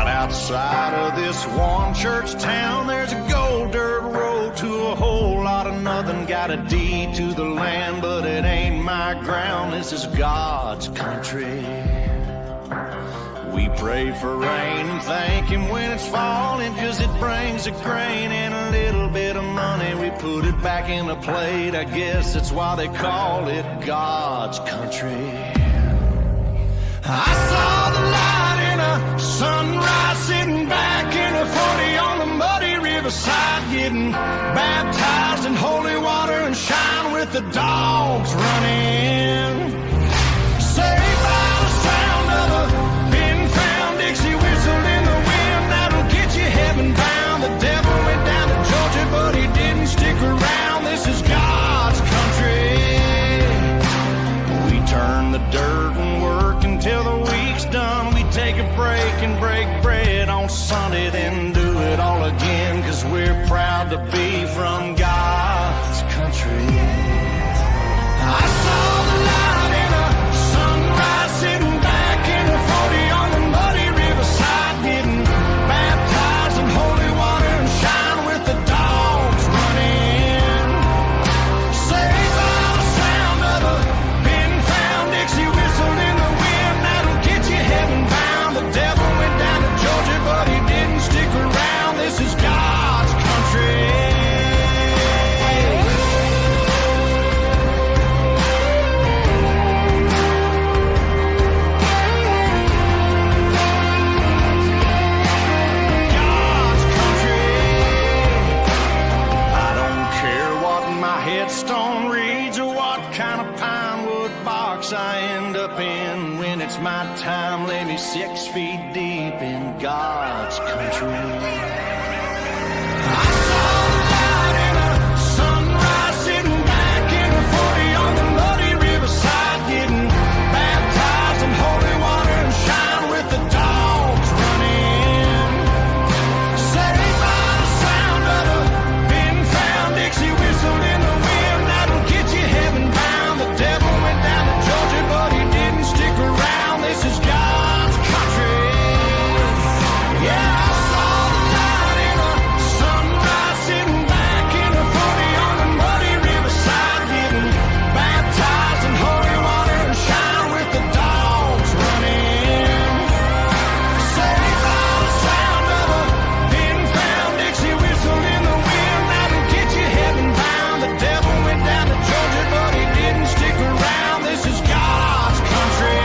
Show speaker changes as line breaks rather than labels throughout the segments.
Outside of this one church town, there's a gold dirt road to a whole lot of nothing. Got a deed to the land, but it ain't my ground. This is God's country. We pray for rain and thank Him when it's falling, 'cause it brings a grain and a little bit of money. We put it back in the plate, I guess that's why they call it God's country. I saw the light in a sunrise, sitting back in a 40 on the muddy riverside, getting baptized in holy water and shine with the dogs running. Saved by the sound of a pin-found Dixie whistle in the wind, that'll get you heaven bound. The devil went down to Georgia, but he didn't stick around. This is God's country. We turn the dirt and work until the week's done. We take a break and break bread on Sunday, then do it all again, 'cause we're proud to be from God's country. I saw the light in a sunrise, sitting back in a 40 on the muddy riverside, getting baptized in holy water and shine with the dogs running. Saved by the sound of a pin-found Dixie whistle in the wind, that'll get you heaven bound. The devil went down to Georgia, but he didn't stick around. This is God's country. God's country. I don't care what my headstone reads or what kind of pine wood box I end up in. When it's my time, lay me 6 feet deep in God's country. I saw the light in a sunrise, sitting back in a 40 on the muddy riverside, getting baptized in holy water and shine with the dogs running. Saved by the sound of a pin-found Dixie whistle in the wind, that'll get you heaven bound. The devil went down to Georgia, but he didn't stick around. This is God's country. Yeah, I saw the light in a sunrise, sitting back in a 40 on the muddy riverside, getting baptized in holy water and shine with the dogs running. Saved by the sound of a pin-found Dixie whistle in the wind, that'll get you heaven bound. The devil went down to Georgia, but he didn't stick around. This is God's country.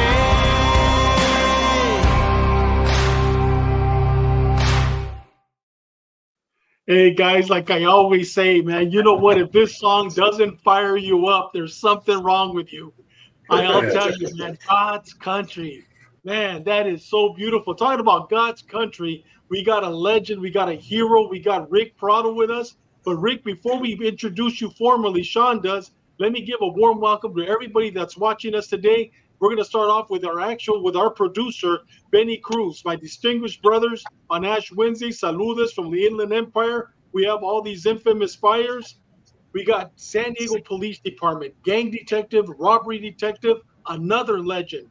Hey guys, like I always say, man, you know what? If this song doesn't fire you up, there's something wrong with you. I'll tell you, man, God's country. Man, that is so beautiful. Talking about God's country, we got a legend, we got a hero, we got Ric Prado with us. But Rick, before we introduce you formally, Sean does, let me give a warm welcome to everybody that's watching us today. We're going to start off with our producer, Benny Cruz, my distinguished brothers on Ash Wednesday. Saludos from the Inland Empire. We have all these infamous fires. We got San Diego Police Department, gang detective, robbery detective, another legend.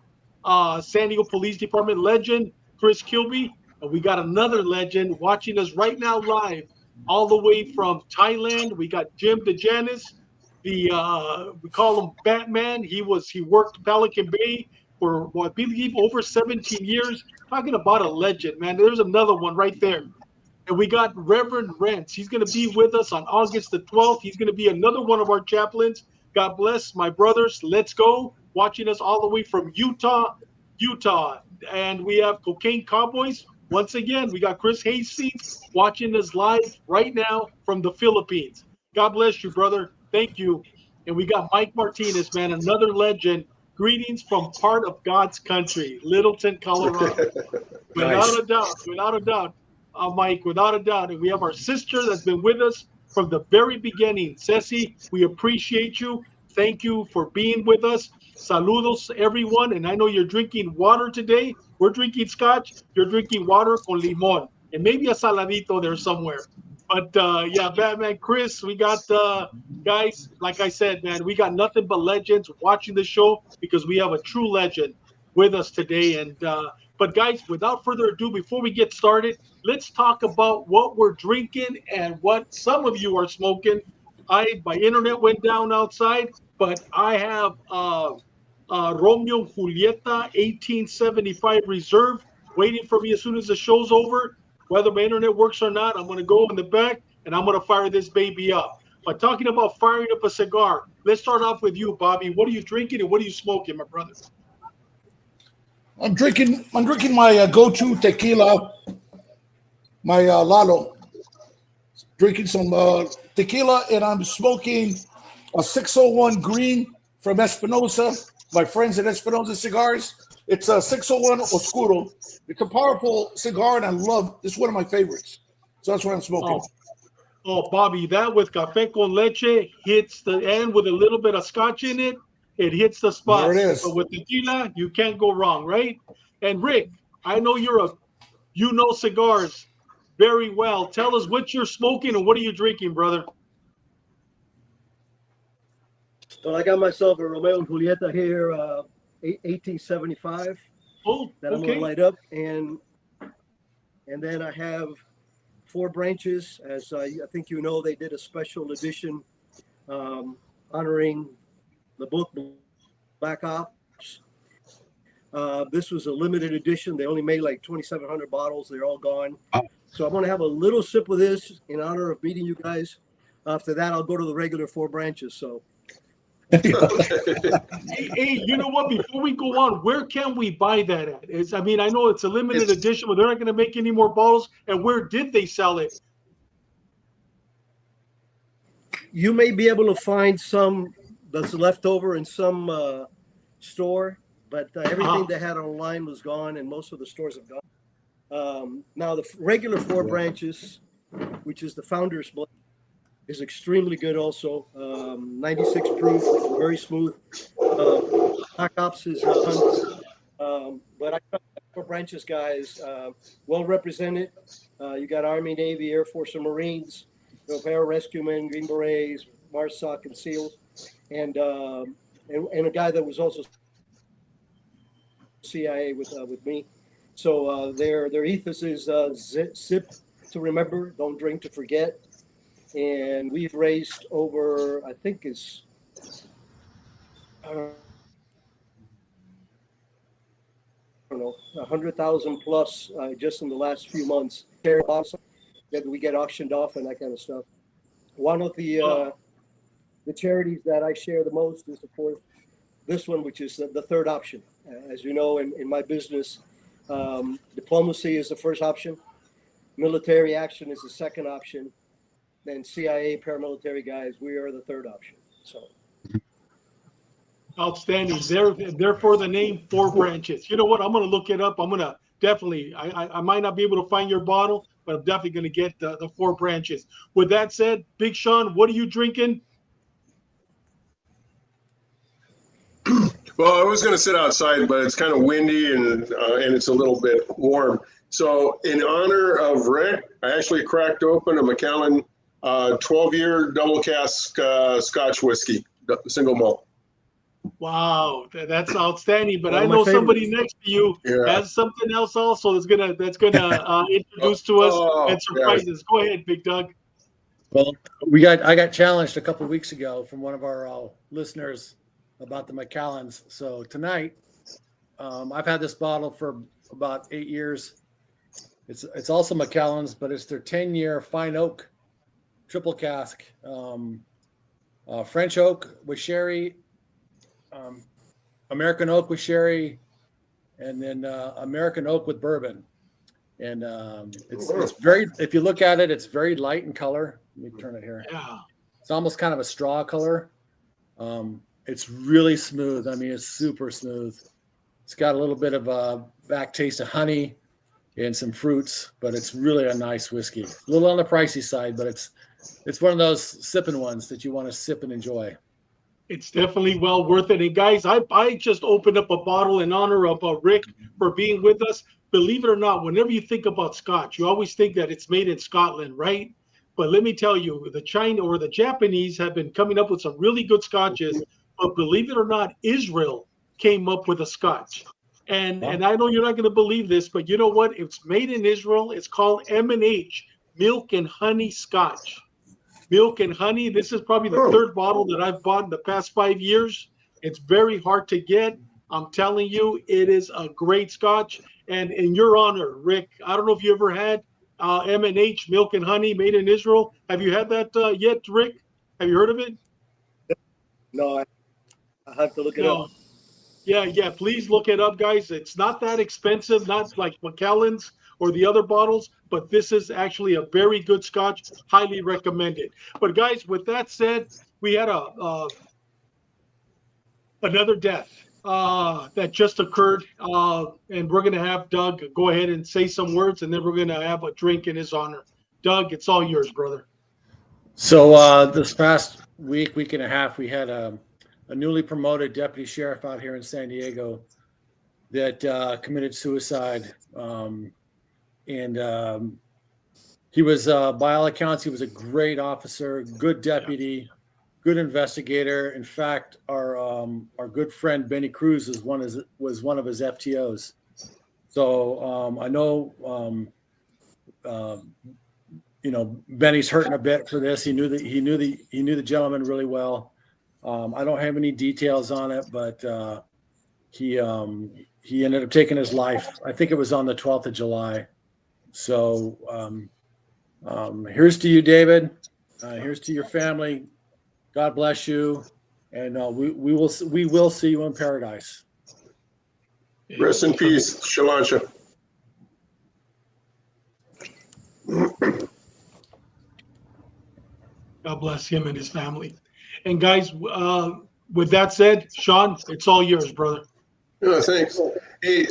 San Diego Police Department legend, Chris Kilby. And we got another legend watching us right now live, all the way from Thailand. We got Jim DeJanis. We call him Batman. He worked Pelican Bay for, I believe, over 17 years. Talking about a legend, man. There's another one right there. And we got Reverend Rents. He's going to be with us on August the 12th. He's going to be another one of our chaplains. God bless my brothers. Let's go. Watching us all the way from Utah. And we have Cocaine Cowboys. Once again, we got Chris Hastings watching us live right now from the Philippines. God bless you, brother. Thank you. And we got Mike Martinez, man, another legend. Greetings from part of God's country, Littleton, Colorado. Without a doubt, Mike, without a doubt. And we have our sister that's been with us from the very beginning. Ceci, we appreciate you. Thank you for being with us. Saludos, everyone. And I know you're drinking water today. We're drinking scotch. You're drinking water con limon, and maybe a saladito there somewhere. But yeah, Batman, Chris, we got guys. Like I said, man, we got nothing but legends watching the show because we have a true legend with us today. And but guys, without further ado, before we get started, let's talk about what we're drinking and what some of you are smoking. My internet went down outside, but I have Romeo and Julieta 1875 Reserve waiting for me as soon as the show's over. Whether my internet works or not, I'm going to go in the back and I'm going to fire this baby up. But talking about firing up a cigar, let's start off with you, Bobby. What are you drinking and what are you smoking, my brother?
I'm drinking my go-to tequila, my Lalo. Drinking some tequila, and I'm smoking a 601 green from Espinosa. My friends at Espinosa Cigars. It's a 601 Oscuro. It's a powerful cigar, and I love. It's one of my favorites. So that's what I'm smoking.
Oh, Bobby, that with café con leche hits the end with a little bit of scotch in it. It hits the spot.
There it is.
But with tequila, you can't go wrong, right? And Rick, I know you know cigars very well. Tell us what you're smoking and what are you drinking, brother?
Well, I got myself a Romeo and Julieta here, 1875.
Oh,
that I'm
okay.
gonna light up, and then I have Four Branches. As I think you know, they did a special edition honoring the book Black Ops. This was a limited edition. They only made like 2,700 bottles. They're all gone. So I'm going to have a little sip of this in honor of meeting you guys. After that, I'll go to the regular Four Branches. So.
Hey, you know what? Before we go on, where can we buy that at? I mean, I know it's a limited edition, but they're not going to make any more bottles. And where did they sell it?
You may be able to find some that's left over in some store, but everything they had online was gone, and most of the stores have gone. Now, the regular Four Branches, which is the Founder's Blend, is extremely good also. 96 proof, very smooth. Black Ops is 100. But I got Four Branches guys, well represented. You got Army, Navy, Air Force, and Marines, Rescuemen, Green Berets, MARSOC, and SEALs, and a guy that was also CIA with me. So their ethos is sip to remember, don't drink to forget. And we've raised over, I think it's, I don't know, 100,000 plus just in the last few months. That we get auctioned off and that kind of stuff. One of the charities that I share the most is, of course, this one, which is the third option. As you know, in my business, diplomacy is the first option. Military action is the second option. Then CIA paramilitary guys, we are the third option. So
outstanding. Therefore, the name Four Branches. You know what? I'm going to look it up. I'm going to definitely. I might not be able to find your bottle, but I'm definitely going to get the Four Branches. With that said, Big Sean, what are you drinking?
Well, I was going to sit outside, but it's kind of windy and it's a little bit warm. So in honor of Rick, I actually cracked open a Macallan 12-year double cask Scotch whiskey, single malt.
Wow, that's outstanding. But I know somebody next to you has something else also that's gonna introduce to us and surprises. Go ahead, Big Doug.
Well, I got challenged a couple of weeks ago from one of our listeners about the Macallans. So tonight, I've had this bottle for about 8 years. It's also Macallan's, but it's their 10-year fine oak triple cask, French oak with sherry, American oak with sherry, and then American oak with bourbon. And it's very, if you look at it, it's very light in color. Let me turn it here.
Yeah.
It's almost kind of a straw color. It's really smooth. I mean, it's super smooth. It's got a little bit of a back taste of honey and some fruits, but it's really a nice whiskey. A little on the pricey side, but it's one of those sipping ones that you want to sip and enjoy.
It's definitely well worth it. And guys, I just opened up a bottle in honor of Rick for being with us. Believe it or not, whenever you think about Scotch, you always think that it's made in Scotland, right? But let me tell you, the China or the Japanese have been coming up with some really good scotches. But believe it or not, Israel came up with a scotch. And I know you're not going to believe this, but you know what? It's made in Israel. It's called M&H, Milk and Honey Scotch. Milk and honey. This is probably the third bottle that I've bought in the past 5 years. It's very hard to get. I'm telling you, it is a great scotch. And in your honor, Rick, I don't know if you ever had M&H, Milk and Honey, made in Israel. Have you had that yet, Rick? Have you heard of it?
No, I have to look it up.
Yeah. Please look it up, guys. It's not that expensive, not like Macallan's or the other bottles, but this is actually a very good scotch. Highly recommended. But guys, with that said, we had another death that just occurred, and we're going to have Doug go ahead and say some words, and then we're going to have a drink in his honor. Doug, it's all yours, brother.
So this past week and a half, we had a newly promoted deputy sheriff out here in San Diego that committed suicide. And he was, by all accounts, he was a great officer, good deputy, good investigator. In fact, our good friend Benny Cruz was one of his FTOs. So I know, Benny's hurting a bit for this. He knew the gentleman really well. I don't have any details on it, but he ended up taking his life. I think it was on the 12th of July. So here's to you, David. Here's to your family. God bless you, and we will see you in paradise.
Rest in peace, Shalansha.
God bless him and his family. And guys, with that said, Sean, it's all yours, brother.
Yeah, thanks. Hey,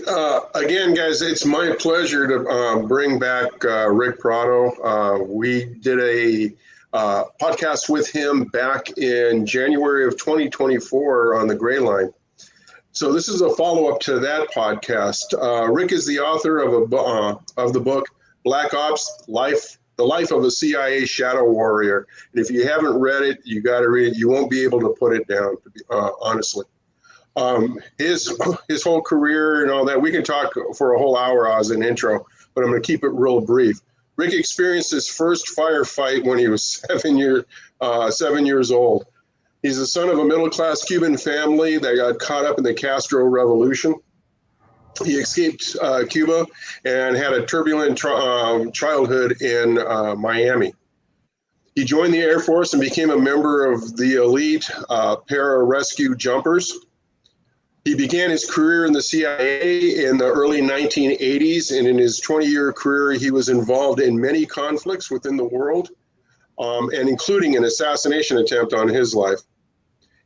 again, guys, it's my pleasure to bring back Ric Prado. We did a podcast with him back in January of 2024 on the Gray Line. So this is a follow-up to that podcast. Rick is the author of the book Black Ops: The Life of a CIA Shadow Warrior. And if you haven't read it, you got to read it. You won't be able to put it down, honestly. His whole career and all that, we can talk for a whole hour as an intro, but I'm going to keep it real brief. Rick experienced his first firefight when he was 7 years old. He's the son of a middle-class Cuban family that got caught up in the Castro Revolution. He escaped Cuba and had a turbulent childhood in Miami. He joined the Air Force and became a member of the elite pararescue jumpers. He began his career in the CIA in the early 1980s, and in his 20-year career, he was involved in many conflicts within the world, and including an assassination attempt on his life.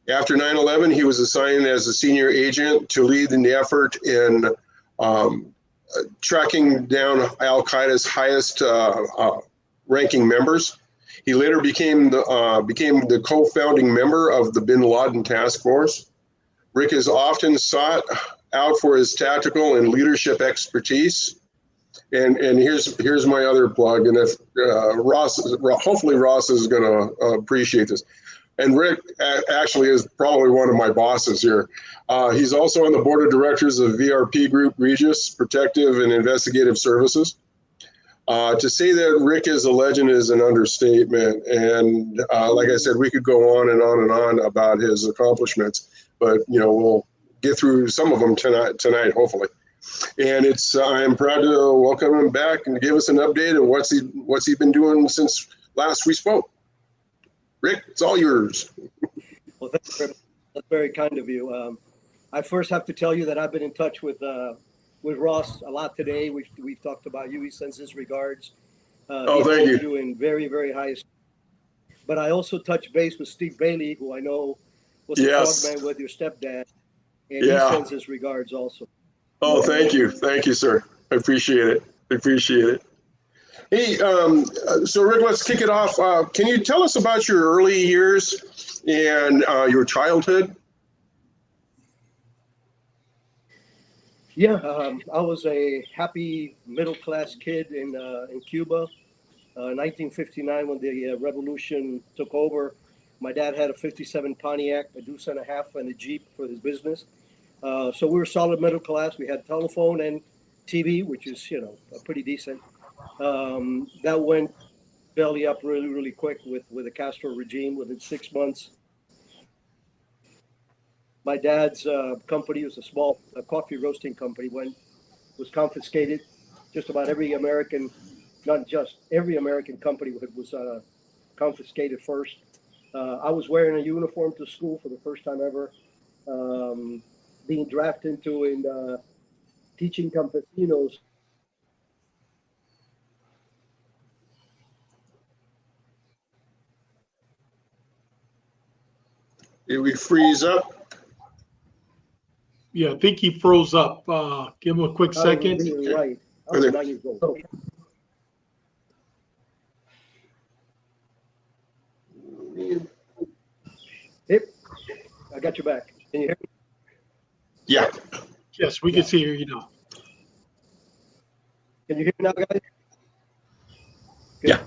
After 9/11, he was assigned as a senior agent to lead in the effort in tracking down Al-Qaeda's highest ranking members. He later became the co-founding member of the Bin Laden Task Force. Rick is often sought out for his tactical and leadership expertise. And here's my other plug. And if hopefully Ross is going to appreciate this. And Rick actually is probably one of my bosses here. He's also on the board of directors of VRP Group, Regis, Protective and Investigative Services. To say that Rick is a legend is an understatement. And like I said, we could go on and on and on about his accomplishments, but we'll get through some of them tonight, hopefully. And I'm proud to welcome him back and give us an update on what's he been doing since last we spoke. Rick, it's all yours.
Well, that's very kind of you. I first have to tell you that I've been in touch with Ross a lot today. We've talked about you. He sends his regards.
Thank you.
In very, very high. But I also touched base with Steve Bailey, who I know was a frogman with your stepdad, and he sends his regards also.
Oh, thank you, sir. I appreciate it. Hey, so Rick, let's kick it off. Can you tell us about your early years and your childhood?
Yeah, I was a happy middle-class kid in Cuba. 1959, when the revolution took over, my dad had a 57 Pontiac, a deuce and a half, and a Jeep for his business. So we were solid middle class. We had telephone and TV, which is, pretty decent. That went belly up really, really quick with the Castro regime. Within 6 months, my dad's company was a small coffee roasting company, was confiscated. Just about every American, not just every American company was confiscated first. I was wearing a uniform to school for the first time ever, being drafted into and teaching campesinos.
Did we freeze up?
Yeah, I think he froze up. Give him a quick second.
Right. I was 9 years old. Yep. I got your back. Can you hear me?
Yeah.
Yes, we can see you now.
Can you hear me now, guys? Good.
Yeah.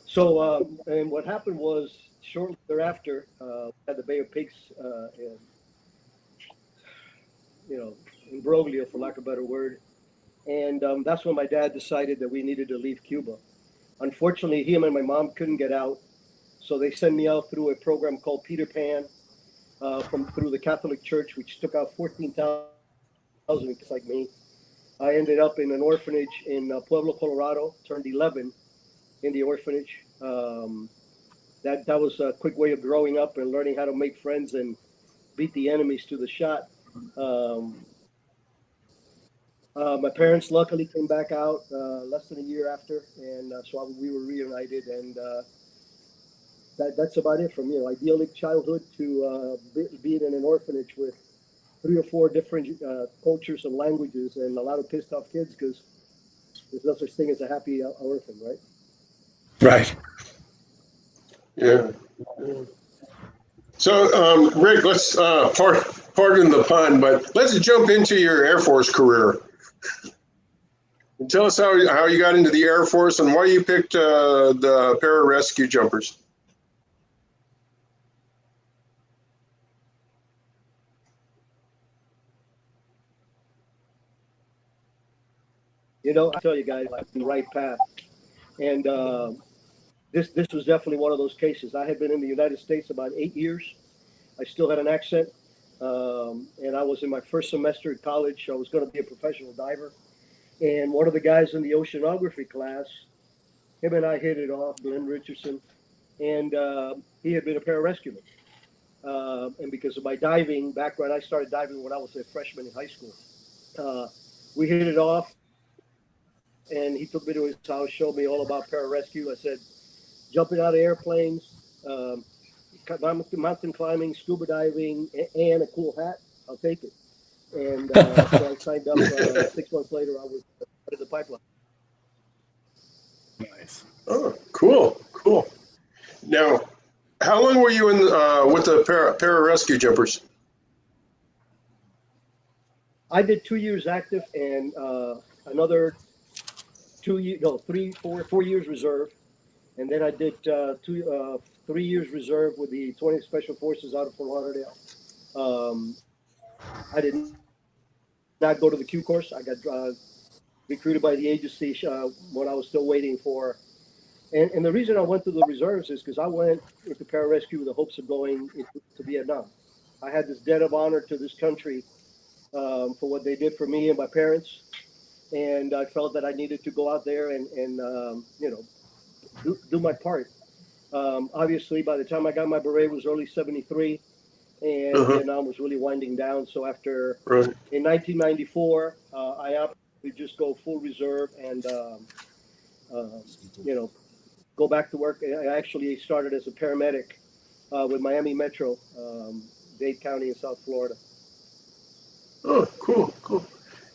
So, and what happened was shortly thereafter, had the Bay of Pigs, imbroglio, for lack of a better word. And that's when my dad decided that we needed to leave Cuba. Unfortunately, him and my mom couldn't get out. So they sent me out through a program called Peter Pan through the Catholic Church, which took out 14,000 kids like me. I ended up in an orphanage in Pueblo, Colorado, turned 11 in the orphanage. That was a quick way of growing up and learning how to make friends and beat the enemies to the shot. My parents luckily came back out less than a year after, and so we were reunited, and that's about it from idyllic childhood to being in an orphanage with 3 or 4 different cultures and languages, and a lot of pissed off kids because there's no such thing as a happy orphan, right?
Right.
Yeah. So, Rick, let's pardon the pun, but let's jump into your Air Force career. Tell us how you got into the Air Force and why you picked the pararescue jumpers.
I tell you guys, I'm the right path. And this was definitely one of those cases. I had been in the United States about 8 years. I still had an accent. And I was in my first semester at college. I was going to be a professional diver. And one of the guys in the oceanography class, him and I hit it off, Glenn Richardson. And he had been a pararescueman. And because of my diving background, I started diving when I was a freshman in high school. We hit it off. And he took me to his house, showed me all about pararescue. I said, jumping out of airplanes, mountain climbing, scuba diving, and a cool hat, I'll take it. And so I signed up. 6 months later, I was in the pipeline.
Nice.
Oh, cool. Now, how long were you in with the pararescue jumpers?
I did 2 years active and another 4 years reserve, and then I did 3 years reserve with the 20th Special Forces out of Fort Lauderdale. I did not go to the Q course. I got recruited by the agency when I was still waiting for. And the reason I went to the reserves is because I went into pararescue with the hopes of going to Vietnam. I had this debt of honor to this country for what they did for me and my parents. And I felt that I needed to go out there and do my part. Obviously, by the time I got my beret, it was early '73, and Vietnam was really winding down. So in 1994, I opted to just go full reserve and go back to work. I actually started as a paramedic with Miami Metro, Dade County in South Florida.
Oh, cool.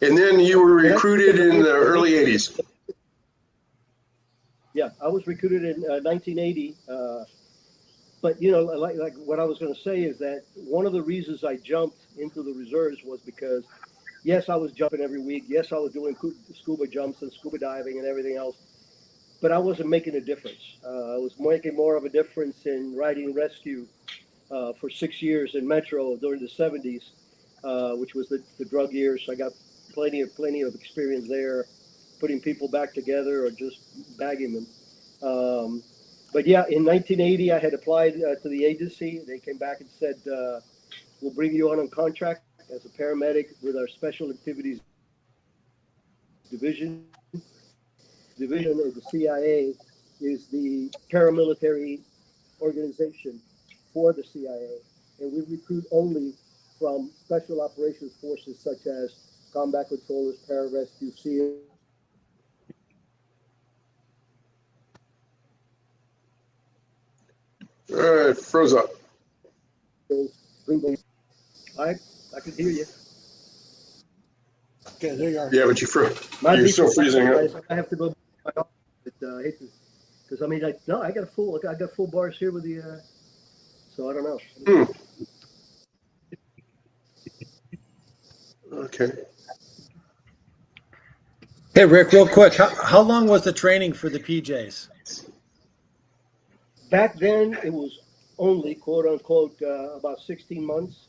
And then you were recruited in the early 80s.
Yeah, I was recruited in 1980. But you know, like what I was going to say is that one of the reasons I jumped into the reserves was because, yes, I was jumping every week. Yes, I was doing scuba jumps and scuba diving and everything else. But I wasn't making a difference. I was making more of a difference in riding rescue for 6 years in Metro during the 70s, which was the drug years. I got plenty of experience there, putting people back together or just bagging them. But yeah, in 1980, I had applied to the agency. They came back and said, we'll bring you on contract as a paramedic with our special activities division. Division of the CIA is the paramilitary organization for the CIA, and we recruit only from special operations forces such as combat controllers, pararescue, SEAL.
All right, froze up.
I can hear you.
Okay, there you are.
Yeah, but you're still freezing up.
I have to go. I hate to, because I mean, I got full bars here with the. So I don't know.
Okay.
Hey, Rick, real quick, how long was the training for the PJs?
Back then, it was only quote unquote about 16 months.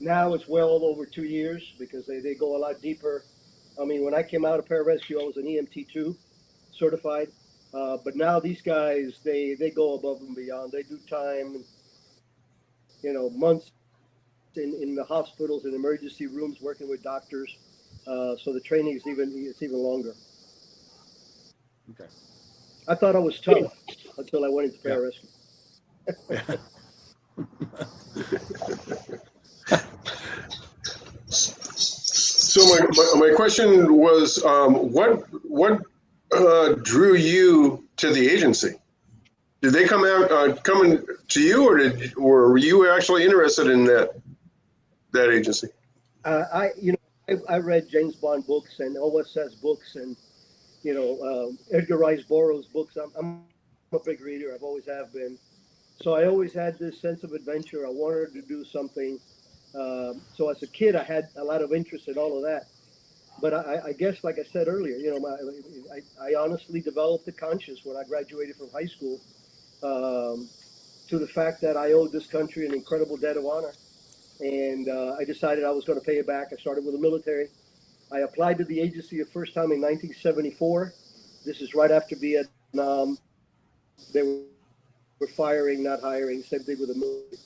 Now it's well over 2 years because they go a lot deeper. I mean, when I came out of paramedic, I was an EMT2 certified. But now these guys, they go above and beyond. They do time, months in the hospitals and emergency rooms working with doctors. So the training is even longer.
Okay.
I thought I was tough until I went into pararescue.
So my question was, what drew you to the agency? Did they coming to you, or were you actually interested in that agency?
I read James Bond books and OSS books and Edgar Rice Burroughs books. I'm a big reader. I've always have been. So I always had this sense of adventure. I wanted to do something. So as a kid, I had a lot of interest in all of that. But I guess, like I said earlier, I honestly developed a conscience when I graduated from high school to the fact that I owed this country an incredible debt of honor. And I decided I was going to pay it back. I started with the military. I applied to the agency the first time in 1974. This is right after Vietnam. They were firing, not hiring. Same thing with the military.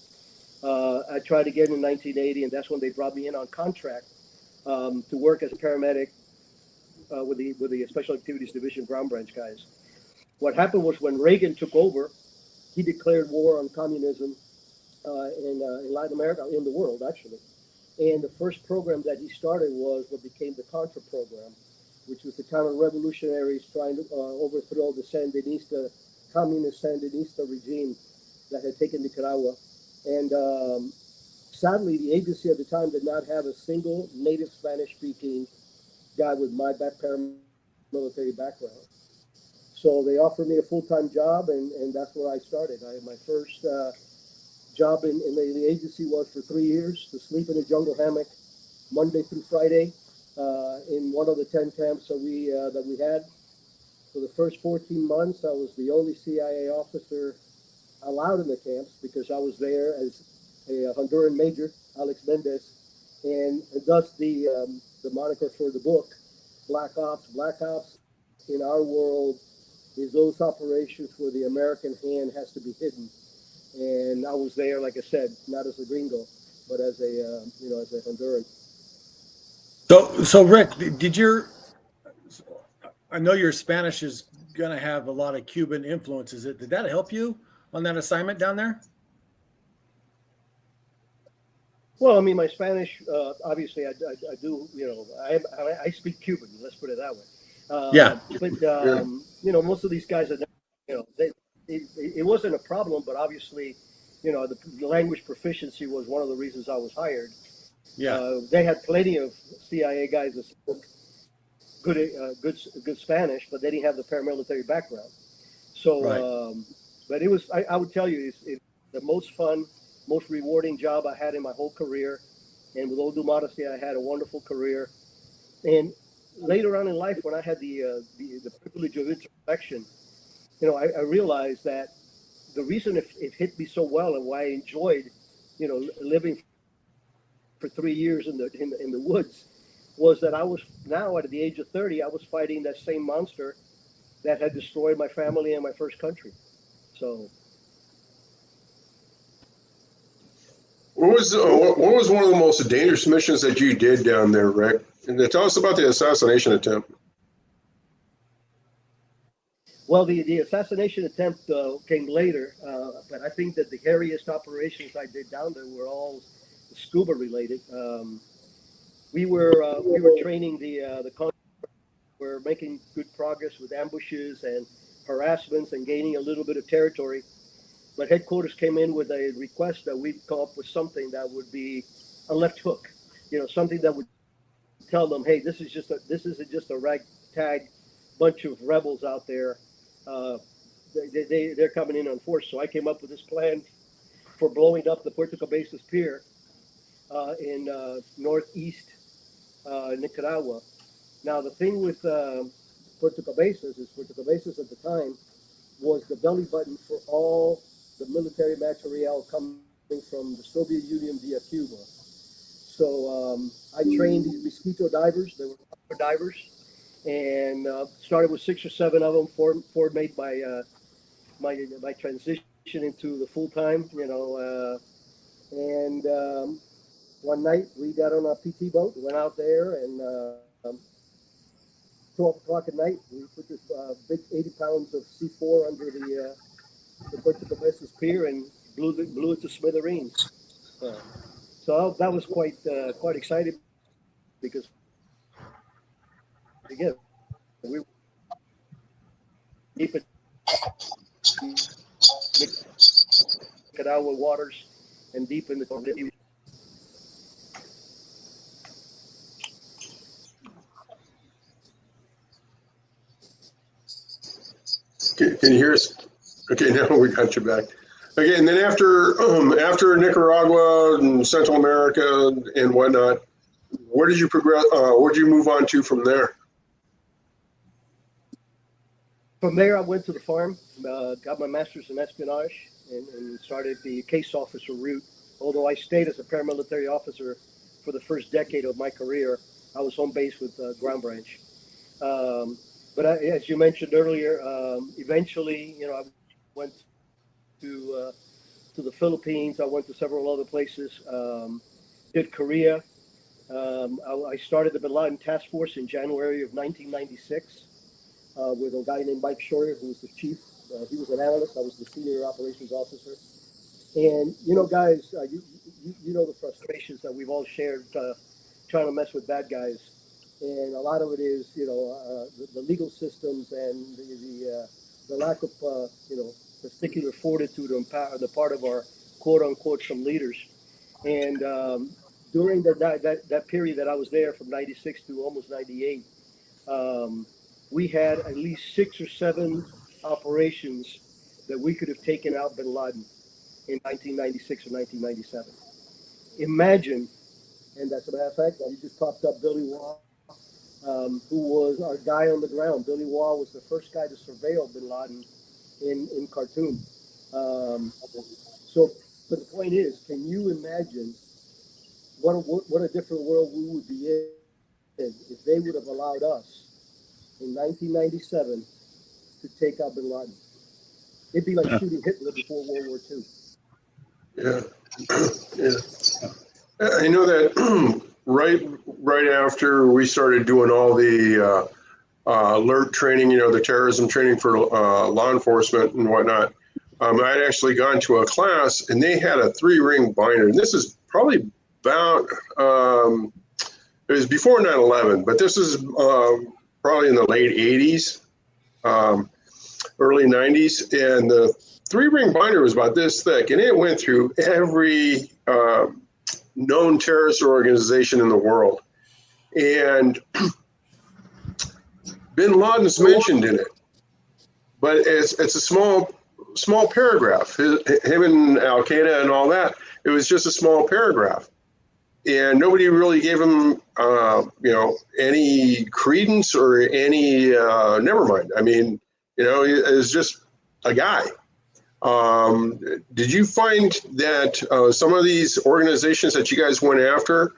I tried again in 1980, and that's when they brought me in on contract to work as a paramedic with the Special Activities Division Ground Branch guys. What happened was when Reagan took over, he declared war on communism in Latin America, in the world actually. And the first program that he started was what became the Contra program, which was the counter-revolutionaries trying to overthrow the communist Sandinista regime that had taken Nicaragua. And sadly, the agency at the time did not have a single native Spanish-speaking guy with my paramilitary background. So they offered me a full-time job, and that's where I started. My first job in the agency was for 3 years to sleep in a jungle hammock Monday through Friday in one of the 10 camps that we had. For the first 14 months, I was the only CIA officer allowed in the camps because I was there as a Honduran major, Alex Mendez, and thus the moniker for the book, Black Ops. Black Ops in our world is those operations where the American hand has to be hidden. And I was there, like I said, not as a gringo, but as a Honduran.
So Rick, I know your Spanish is going to have a lot of Cuban influences. Did that help you on that assignment down there?
Well, I mean, my Spanish, obviously, I do, I speak Cuban. Let's put it that way.
Yeah.
But most of these guys are, it wasn't a problem. But obviously, the language proficiency was one of the reasons I was hired.
Yeah.
They had plenty of CIA guys that spoke good Spanish, but they didn't have the paramilitary background. So,
right.
but it was, I would tell you, it's the most fun, most rewarding job I had in my whole career. And with all due modesty, I had a wonderful career. And later on in life, when I had the privilege of introspection, I realized that the reason it hit me so well and why I enjoyed, living for 3 years in the woods, was that I was now at the age of 30, I was fighting that same monster that had destroyed my family and my first country. So.
What was one of the most dangerous missions that you did down there, Rick? And tell us about the assassination attempt.
Well, the assassination attempt came later, but I think that the hairiest operations I did down there were all scuba related. We were training the we're making good progress with ambushes and harassments and gaining a little bit of territory. But headquarters came in with a request that we come up with something that would be a left hook, something that would tell them, hey, this isn't just a ragtag bunch of rebels out there. They're coming in on force. So I came up with this plan for blowing up the Puerto Cabezas Pier in northeast Nicaragua. Now, the thing with Puerto Cabezas is Puerto Cabezas at the time was the belly button for all the military materiel coming from the Soviet Union via Cuba. So I trained these mosquito divers. They were divers, and started with 6 or 7 of them. Four made my transition into the full time. And one night we got on a PT boat, went out there, and 12 o'clock at night we put this big 80 pounds of C4 under the Puerto Cabezas Pier and blew it to smithereens. So that was quite exciting because, again, we were deep in Nicaragua waters and deep in the
Can you hear us? Okay, now we got you back. Okay, and then after Nicaragua and Central America and whatnot, where did you progress? Where did you move on to from there?
From there, I went to the farm, got my master's in espionage, and started the case officer route. Although I stayed as a paramilitary officer for the first decade of my career, I was home base with Ground Branch. But as you mentioned earlier, eventually, I went to the Philippines. I went to several other places. Did Korea. I started the Laden Task Force in January of 1996 with a guy named Mike Schroyer, who was the chief. He was an analyst. I was the senior operations officer. And guys, you know the frustrations that we've all shared trying to mess with bad guys. And a lot of it is, the legal systems and the lack of, particular fortitude on the part of our quote unquote some leaders. And during that period that I was there from 96 to almost 98, we had at least 6 or 7 operations that we could have taken out bin Laden in 1996 or 1997. Imagine, and as a matter of fact, you just talked up Billy Wall, who was our guy on the ground. Billy Wall was the first guy to surveil bin Laden in Khartoum. But the point is, can you imagine what a different world we would be in if they would have allowed us in 1997 to take out bin Laden? It'd be like shooting Hitler before World War II.
Yeah, yeah. I know that right after we started doing all the alert training, the terrorism training for law enforcement and whatnot, I'd actually gone to a class and they had a 3-ring binder. And this is probably about, it was before 9/11, but this is probably in the late 80s, early 90s. And the 3-ring binder was about this thick and it went through every known terrorist organization in the world. And bin Laden's mentioned in it, but it's a small small paragraph. Him and Al Qaeda and all that. It was just a small paragraph, and nobody really gave him, any credence or any. Never mind. I mean, it was just a guy. Did you find that some of these organizations that you guys went after,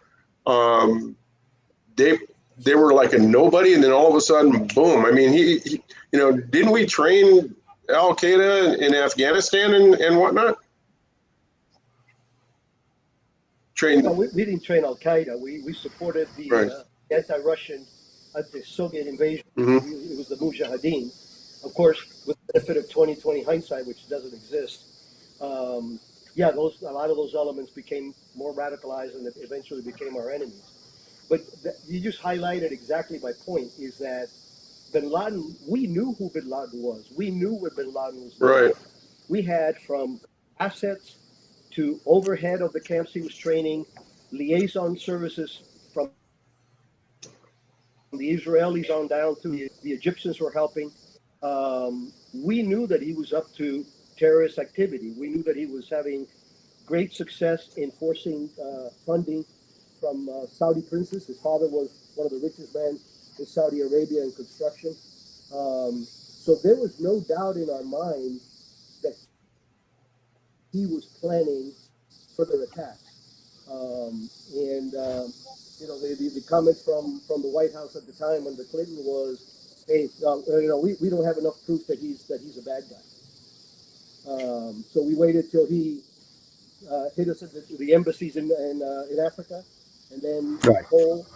they were like a nobody, and then all of a sudden, boom! I mean, he didn't we train Al Qaeda in Afghanistan and whatnot?
No, we didn't train Al Qaeda. We supported the
Right.
Anti-Russian, the Soviet invasion.
Mhm.
It was the Mujahideen. Of course, with the benefit of 2020 hindsight, which doesn't exist. A lot of those elements became more radicalized and eventually became our enemies. But you just highlighted exactly my point, is that Bin Laden, we knew who Bin Laden was. We knew where Bin Laden was going.
Right.
We had from assets to overhead of the camps he was training, liaison services from the Israelis on down to the Egyptians were helping. We knew that he was up to terrorist activity. We knew that he was having great success in forcing funding from Saudi princes. His father was one of the richest men in Saudi Arabia in construction. So there was no doubt in our mind that he was planning further attacks. The comment from the White House at the time under Clinton was, "Hey, we don't have enough proof that he's a bad guy." So we waited till he hit us at the embassies in Africa, and then
Right.
Cole,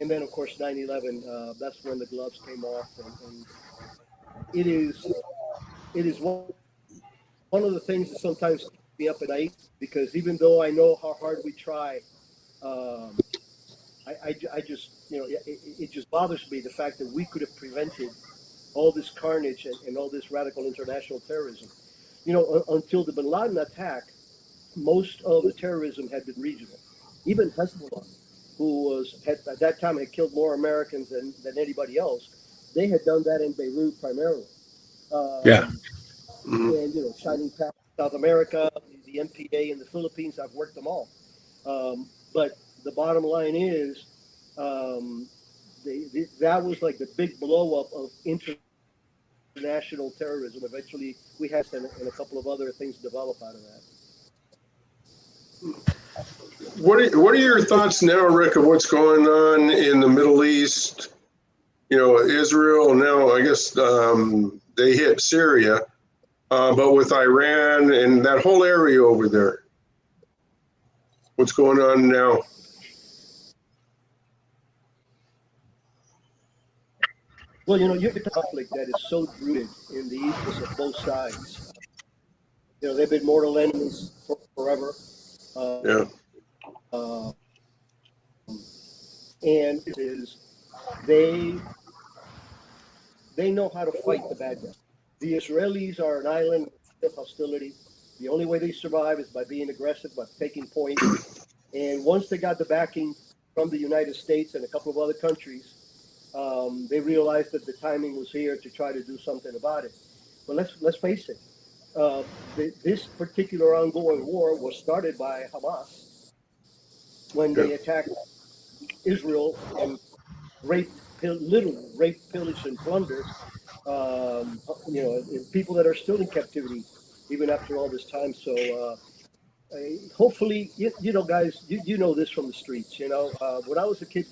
and then of course 9/11. That's when the gloves came off, and it is one of the things that sometimes keeps me up at night, because even though I know how hard we try, I just it just bothers me the fact that we could have prevented all this carnage and all this radical international terrorism. Until the Bin Laden attack, most of the terrorism had been regional. Even Hezbollah, who at that time had killed more Americans than anybody else, they had done that in Beirut primarily.
Yeah.
Mhm.
And Shining Path, South America, the MPA in the Philippines, I've worked them all. But the bottom line is, that was like the big blow up of international terrorism. Eventually, we had and a couple of other things develop out of that.
What are your thoughts now, Rick, of what's going on in the Middle East? Israel now. I guess they hit Syria, but with Iran and that whole area over there, what's going on now?
Well, you have a conflict that is so rooted in the evilness of both sides. They've been mortal enemies forever.
Yeah.
And it is they know how to fight the bad guy. The Israelis are an island of hostility. The only way they survive is by being aggressive, by taking point. And once they got the backing from the United States and a couple of other countries, they realized that the timing was here to try to do something about it. But let's face it, this particular ongoing war was started by Hamas when they attacked Israel and literally raped, pillaged, and plundered. People that are still in captivity even after all this time. So hopefully, guys, you know this from the streets. When I was a kid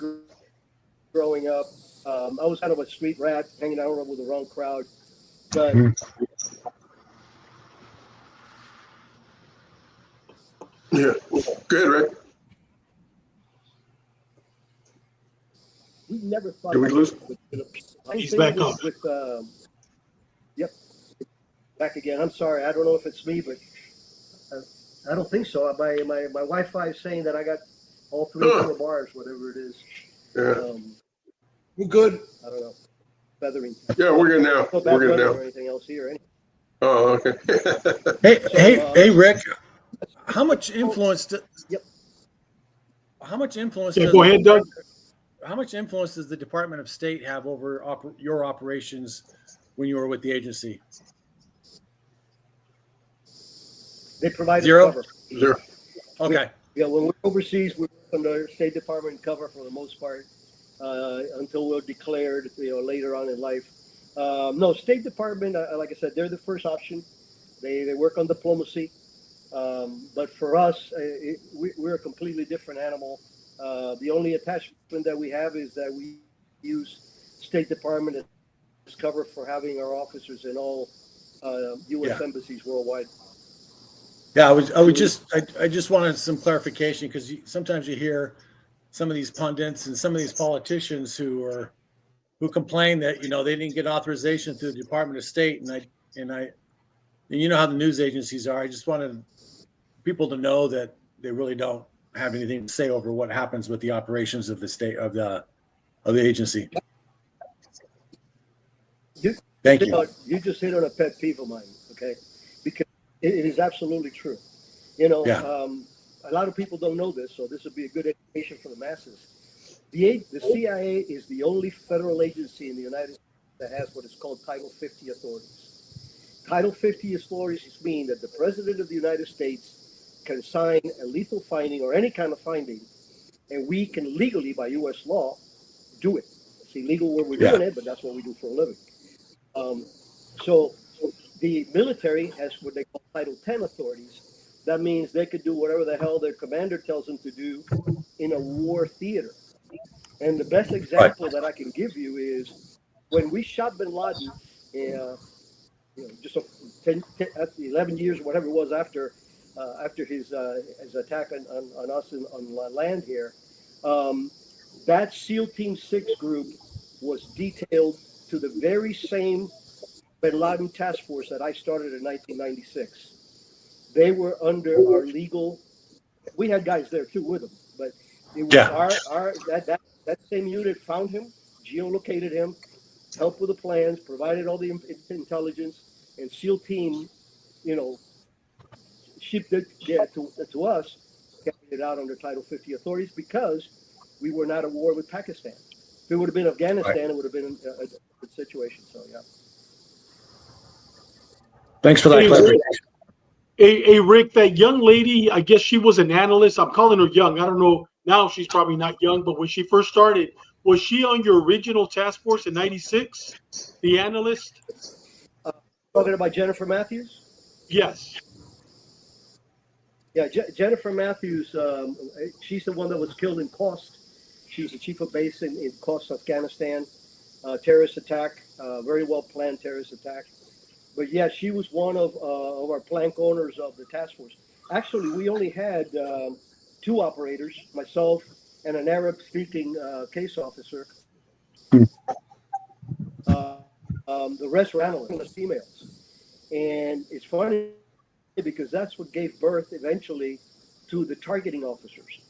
growing up, I was kind of a street rat, hanging out with the wrong crowd. But
Yeah. Good, Rick.
we never thought.
Did we lose?
He's back on.
Yep, back again. I'm sorry. I don't know if it's me, but I don't think so. My Wi-Fi is saying that I got all 3 or 4 bars, whatever it is.
Yeah.
We're good.
I don't know. Feathering.
Yeah, we're good now.
No bad
We're good
weather
now.
or anything else here.
Oh, okay.
Hey, Rick. How much influence?
Yep.
How much influence?
Yeah, go ahead, Doug.
How much influence does the Department of State have over your operations when you were with the agency?
They provided
Zero?
cover.
Zero.
Okay.
Yeah, when we're overseas, we're under State Department cover for the most part until we're declared, later on in life. No, State Department, like I said, they're the first option. They work on diplomacy. But for us, we're a completely different animal. The only attachment that we have is that we use State Department as cover for having our officers in all U.S.
Yeah.
embassies worldwide.
Yeah, I just wanted some clarification because sometimes you hear some of these pundits and some of these politicians who complain that they didn't get authorization through the Department of State, and you know how the news agencies are. I just wanted people to know that they really don't have anything to say over what happens with the operations of the state of the agency. Thank you.
You just hit on a pet peeve of mine, okay? Because it is absolutely true.
Yeah.
A lot of people don't know this, so this would be a good education for the masses. The CIA is the only federal agency in the United States that has what is called Title 50 authorities. Title 50 authorities mean that the President of the United States can sign a lethal finding or any kind of finding, and we can legally, by U.S. law, do it. It's illegal where we're doing it, but that's what we do for a living. So the military has what they call Title 10 authorities. That means they could do whatever the hell their commander tells them to do in a war theater. And the best example that I can give you is when we shot bin Laden, just 11 years, whatever it was after his attack on us on land here, that SEAL Team 6 group was detailed to the very same bin Laden Task Force that I started in 1996. They were under our legal. We had guys there too with them, but it was that same unit found him, geolocated him, helped with the plans, provided all the intelligence, and SEAL Team, shipped it to us, carried it out under Title 50 authorities because we were not at war with Pakistan. If it would have been Afghanistan, it would have been a different situation. So yeah.
Thanks for that clarification.
Hey, Rick, that young lady, I guess she was an analyst. I'm calling her young. I don't know. Now she's probably not young, but when she first started, was she on your original task force in '96? The analyst?
Talking about Jennifer Matthews?
Yes.
Yeah, Jennifer Matthews, she's the one that was killed in Khost. She was the chief of base in Khost, Afghanistan. Terrorist attack, very well planned terrorist attack. But yeah, she was one of our plank owners of the task force. Actually, we only had 2 operators, myself and an Arab-speaking case officer. The rest were analysts, females. And it's funny because that's what gave birth eventually to the targeting officers.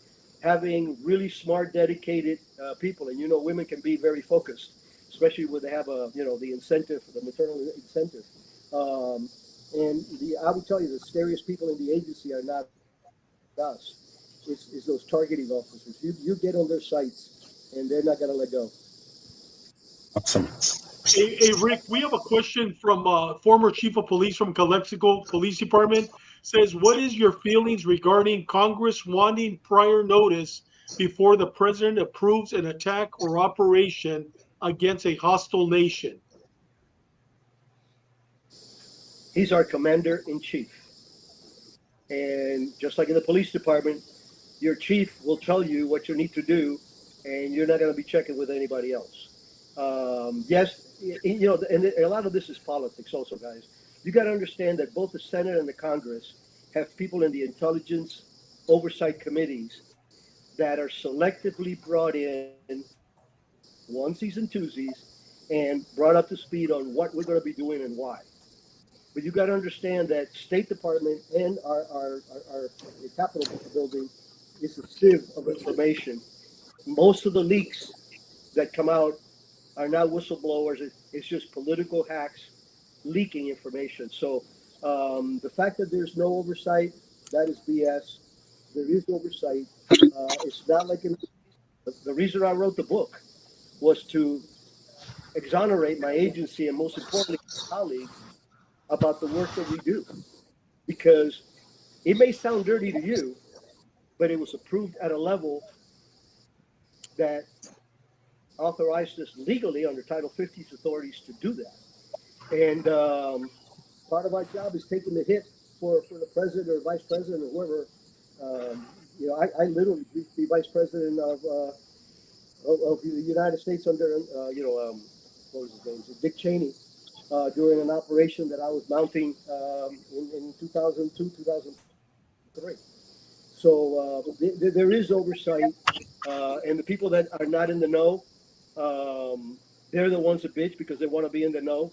Having really smart, dedicated people. And women can be very focused, especially when they have the incentive, the maternal incentive. I would tell you the scariest people in the agency are not us. It's those targeting officers. You get on their sites, and they're not going to let go.
Awesome.
Hey, Rick, we have a question from former chief of police from Calexico Police Department. Says, what is your feelings regarding Congress wanting prior notice before the president approves an attack or operation against a hostile nation?
He's our commander-in-chief. And just like in the police department, your chief will tell you what you need to do, and you're not going to be checking with anybody else. Yes, and a lot of this is politics also, guys. You got to understand that both the Senate and the Congress have people in the intelligence oversight committees that are selectively brought in onesies and twosies and brought up to speed on what we're going to be doing and why. But you got to understand that State Department and our Capitol building is a sieve of information. Most of the leaks that come out are not whistleblowers. It's just political hacks leaking information. So the fact that there's no oversight, that is BS. There is oversight. It's not like the reason I wrote the book was to exonerate my agency and most importantly, my colleagues about the work that we do. Because It may sound dirty to you, but it was approved at a level that authorized us legally under Title 50's authorities to do that. And part of our job is taking the hit for the president or vice president or whoever. You know, I literally briefed the vice president of the United States under, what was his name? Dick Cheney, during an operation that I was mounting in 2002, 2003. So there is oversight, and the people that are not in the know, they're the ones that bitch because they want to be in the know.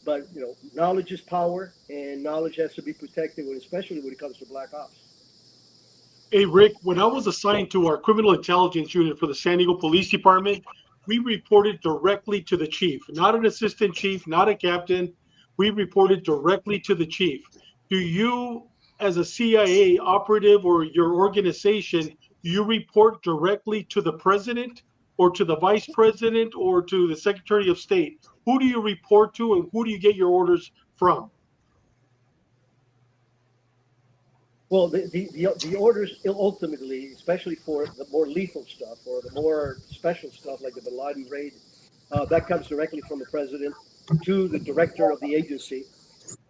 But you know, knowledge is power, and knowledge has to be protected, especially when it comes to black ops.
Hey, Rick, when I was assigned to our criminal intelligence unit for the San Diego Police Department, we reported directly to the chief, not an assistant chief, not a captain. We reported directly to the chief. Do you, as a CIA operative or your organization, do you report directly to the president or to the vice president or to the secretary of state? Who do you report to and who do you get your orders from?
Well, the orders ultimately, especially for the more lethal stuff or the more special stuff like the Bin Laden raid, that comes directly from the president to the director of the agency,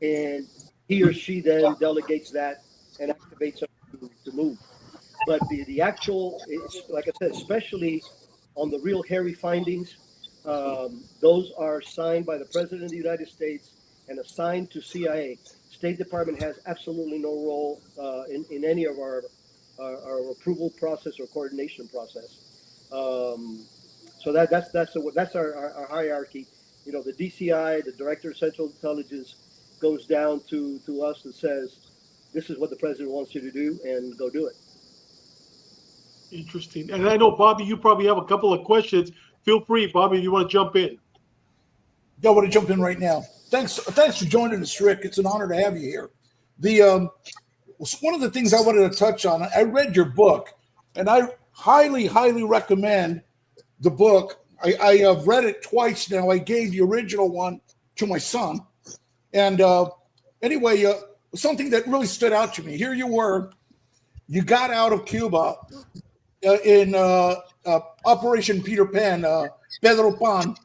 and he or she then delegates that and activates them to move. But the actual, like I said, especially on the real hairy findings, those are signed by the president of the United States and assigned to CIA. State Department has absolutely no role in any of our approval process or coordination process. So that's our hierarchy. You know, the DCI, the Director of Central Intelligence, goes down to us and says, "This is what the president wants you to do, and go do it."
Interesting. And I know, Bobby, you probably have a couple of questions. Feel free, Bobby, if you want to jump in.
I want to jump in right now. Thanks for joining us, Rick. It's an honor to have you here. One of the things I wanted to touch on, I read your book, and I highly, highly recommend the book. I have read it twice now. I gave the original one to my son. And anyway, something that really stood out to me. Here you were, you got out of Cuba in Operation Peter Pan, Pedro Pan,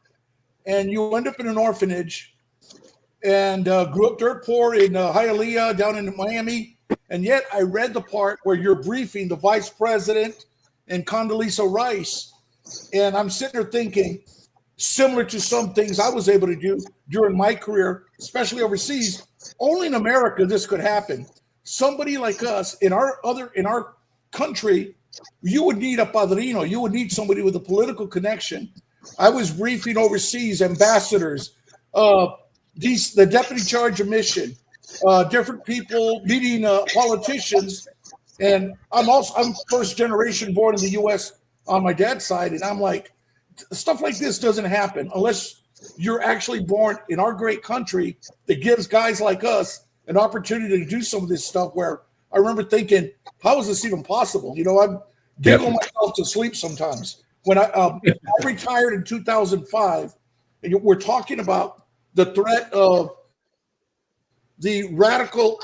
and you end up in an orphanage and grew up dirt poor in Hialeah down in Miami. And yet I read the part where you're briefing the vice president and Condoleezza Rice. And I'm sitting there thinking, similar to some things I was able to do during my career, especially overseas, only in America this could happen. Somebody like us in our country, you would need a padrino. You would need somebody with a political connection. I was briefing overseas ambassadors, the deputy charge of mission, different people meeting politicians, and I'm first generation born in the U.S. on my dad's side, and I'm like, stuff like this doesn't happen unless you're actually born in our great country that gives guys like us an opportunity to do some of this stuff. Where I remember thinking, how is this even possible? You know, I'm giggling myself to sleep sometimes. When I retired in 2005, and we're talking about the threat of the radical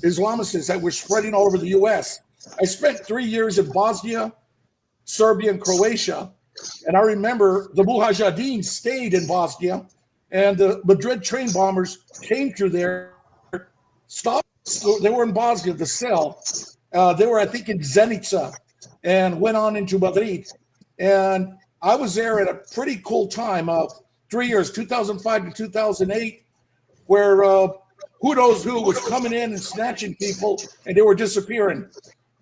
Islamicists that were spreading all over the U.S. I spent 3 years in Bosnia, Serbia, and Croatia. And I remember the Mujahideen stayed in Bosnia, and the Madrid train bombers came through there, stopped. They were in Bosnia, the cell. They were, I think, in Zenica, and went on into Madrid. And I was there at a pretty cool time of 3 years, 2005 to 2008, where who knows who was coming in and snatching people, and they were disappearing.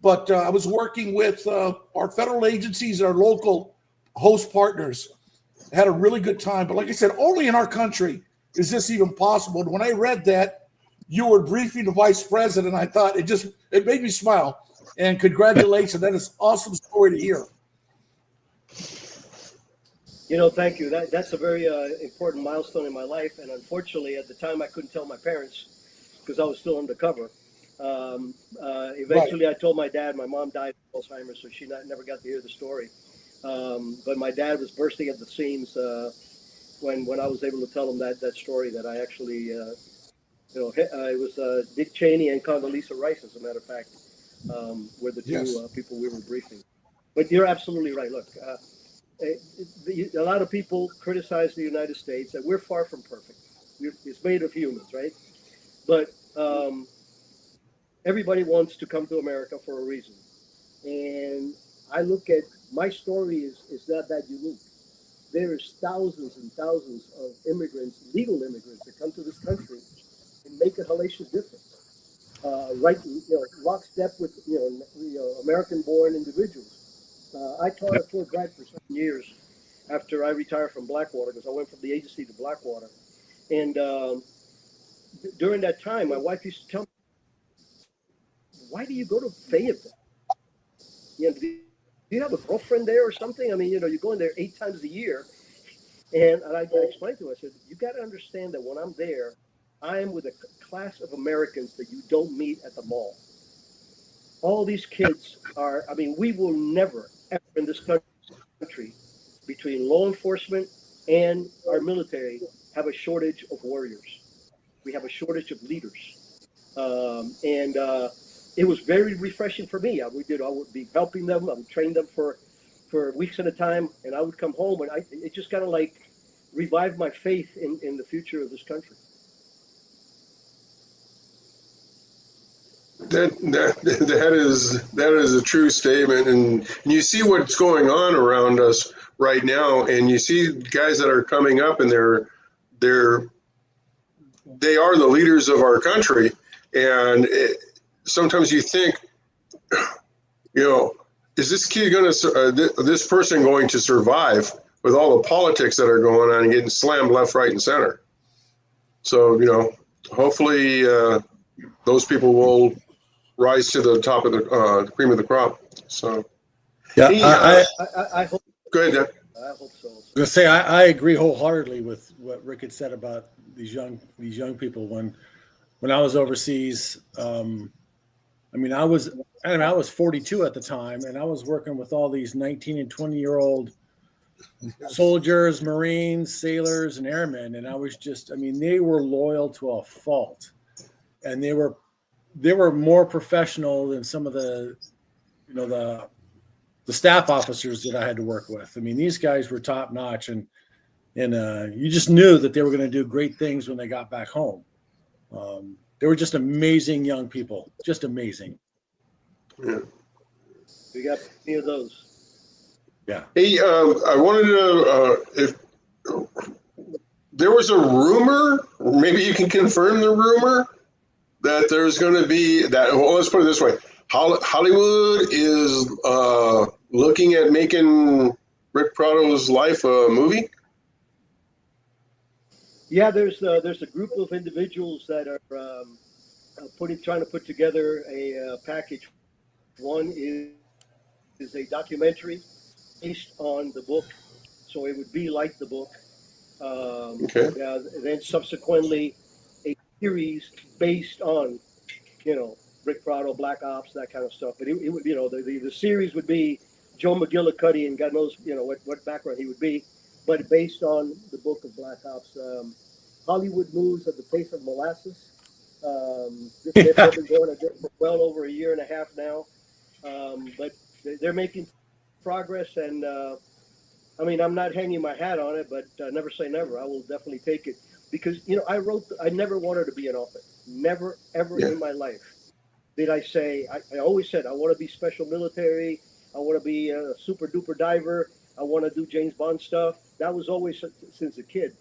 But I was working with our federal agencies and our local host partners. I had a really good time. But like I said, only in our country is this even possible. And when I read that you were briefing the vice president, I thought it made me smile. And congratulations. That is an awesome story to hear.
You know, thank you. That's a very important milestone in my life. And unfortunately, at the time, I couldn't tell my parents because I was still undercover. Eventually, I told my dad. My mom died of Alzheimer's, so she never got to hear the story. But my dad was bursting at the seams when I was able to tell him that story, that I actually It was Dick Cheney and Condoleezza Rice, as a matter of fact, were the two
Yes.
people we were briefing. But you're absolutely right. Look, a lot of people criticize the United States, and we're far from perfect. It's made of humans, right? But everybody wants to come to America for a reason. And I look at my story is not that unique. There's thousands and thousands of immigrants, legal immigrants, that come to this country and make a hellacious difference. Right, lockstep with American-born individuals. I taught at Fort Bragg for 7 years after I retired from Blackwater, because I went from the agency to Blackwater. And during that time, my wife used to tell me, "Why do you go to Fayetteville? Do you have a girlfriend there or something? I mean, you're going there 8 times a year." And I explained to her, I said, "You got to understand that when I'm there, I am with a class of Americans that you don't meet at the mall. All these kids are, I mean, we will never, ever in this country, between law enforcement and our military, have a shortage of warriors. We have a shortage of leaders." It was very refreshing for me. I would be helping them. I would train them for weeks at a time, and I would come home, and it just kind of like revived my faith in the future of this country.
That is a true statement, and you see what's going on around us right now, and you see guys that are coming up, and they are the leaders of our country, and sometimes you think, is this kid going to this person going to survive with all the politics that are going on and getting slammed left, right, and center? So hopefully those people will rise to the top of the cream of the crop. So
Yeah,
I hope.
Go ahead, Dan.
I hope so.
I was gonna say I agree wholeheartedly with what Rick had said about these young people. When I was overseas, I was 42 at the time, and I was working with all these 19 and 20-year-old soldiers, Marines, sailors, and airmen, and I was they were loyal to a fault, and they were more professional than some of the staff officers that I had to work with. I mean, these guys were top notch, and you just knew that they were going to do great things when they got back home. They were just amazing young people, just amazing.
Yeah.
We got many of those.
Yeah.
Hey, I wanted to if there was a rumor, maybe you can confirm the rumor, that there's going to be that. Well, let's put it this way: Hollywood is looking at making Ric Prado's life a movie.
Yeah, there's a group of individuals that are trying to put together a package. One is a documentary based on the book, so it would be like the book.
Okay.
Then subsequently, a series based on, Ric Prado, Black Ops, that kind of stuff. But it would, the series would be Joe McGillicuddy, and God knows, what background he would be, but based on the book of Black Ops. Hollywood moves at the pace of molasses. They've been going for well over a year and a half now, but they're making progress. And I'm not hanging my hat on it, but never say never. I will definitely take it because I never wanted to be an officer. Never ever in my life did I say. I always said I want to be special military. I want to be a super duper diver. I want to do James Bond stuff. That was always since a kid.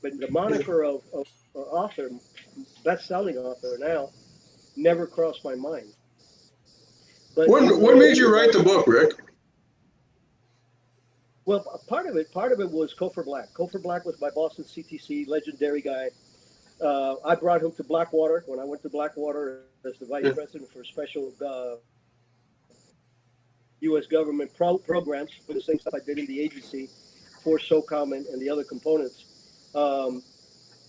But the moniker of author, best-selling author now, never crossed my mind. But
what made you write the book, Rick?
Well, part of it was Cofer Black. Cofer Black was my Boston CTC, legendary guy. I brought him to Blackwater when I went to Blackwater as the vice president for special U.S. government programs for the same stuff I did in the agency for SOCOM and the other components.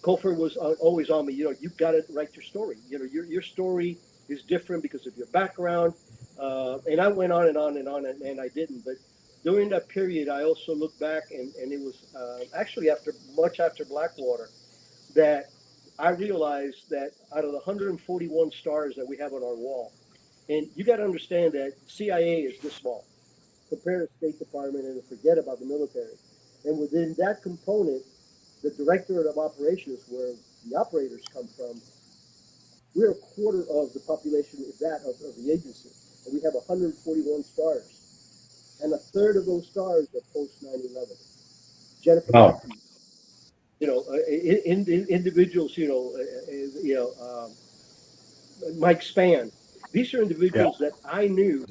Cofer was always on me. You got to write your story. Your story is different because of your background. And I went on and on and on, and I didn't. But during that period, I also looked back, and it was actually much after Blackwater that I realized that out of the 141 stars that we have on our wall, and you got to understand that CIA is this small. Compare the State Department and forget about the military. And within that component, the directorate of operations, where the operators come from, we're a quarter of the population of the agency. And we have 141 stars. And a third of those stars are post 9/11. Jennifer,
Wow.
individuals, Mike Spann. These are individuals that I knew,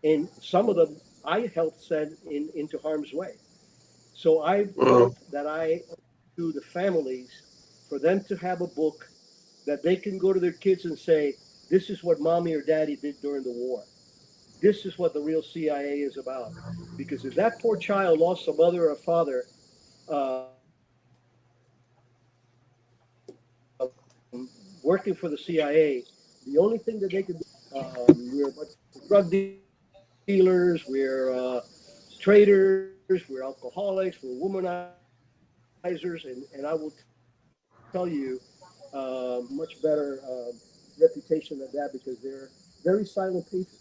and some of them I helped send into harm's way. So I felt that I to the families for them to have a book that they can go to their kids and say, this is what mommy or daddy did during the war. This is what the real CIA is about. Because if that poor child lost a mother or a father, working for the CIA, the only thing that they could do, we're a bunch of drug dealers, we're traders, we're alcoholics, we're womanizers, and I will tell you, much better reputation than that, because they're very silent patriots.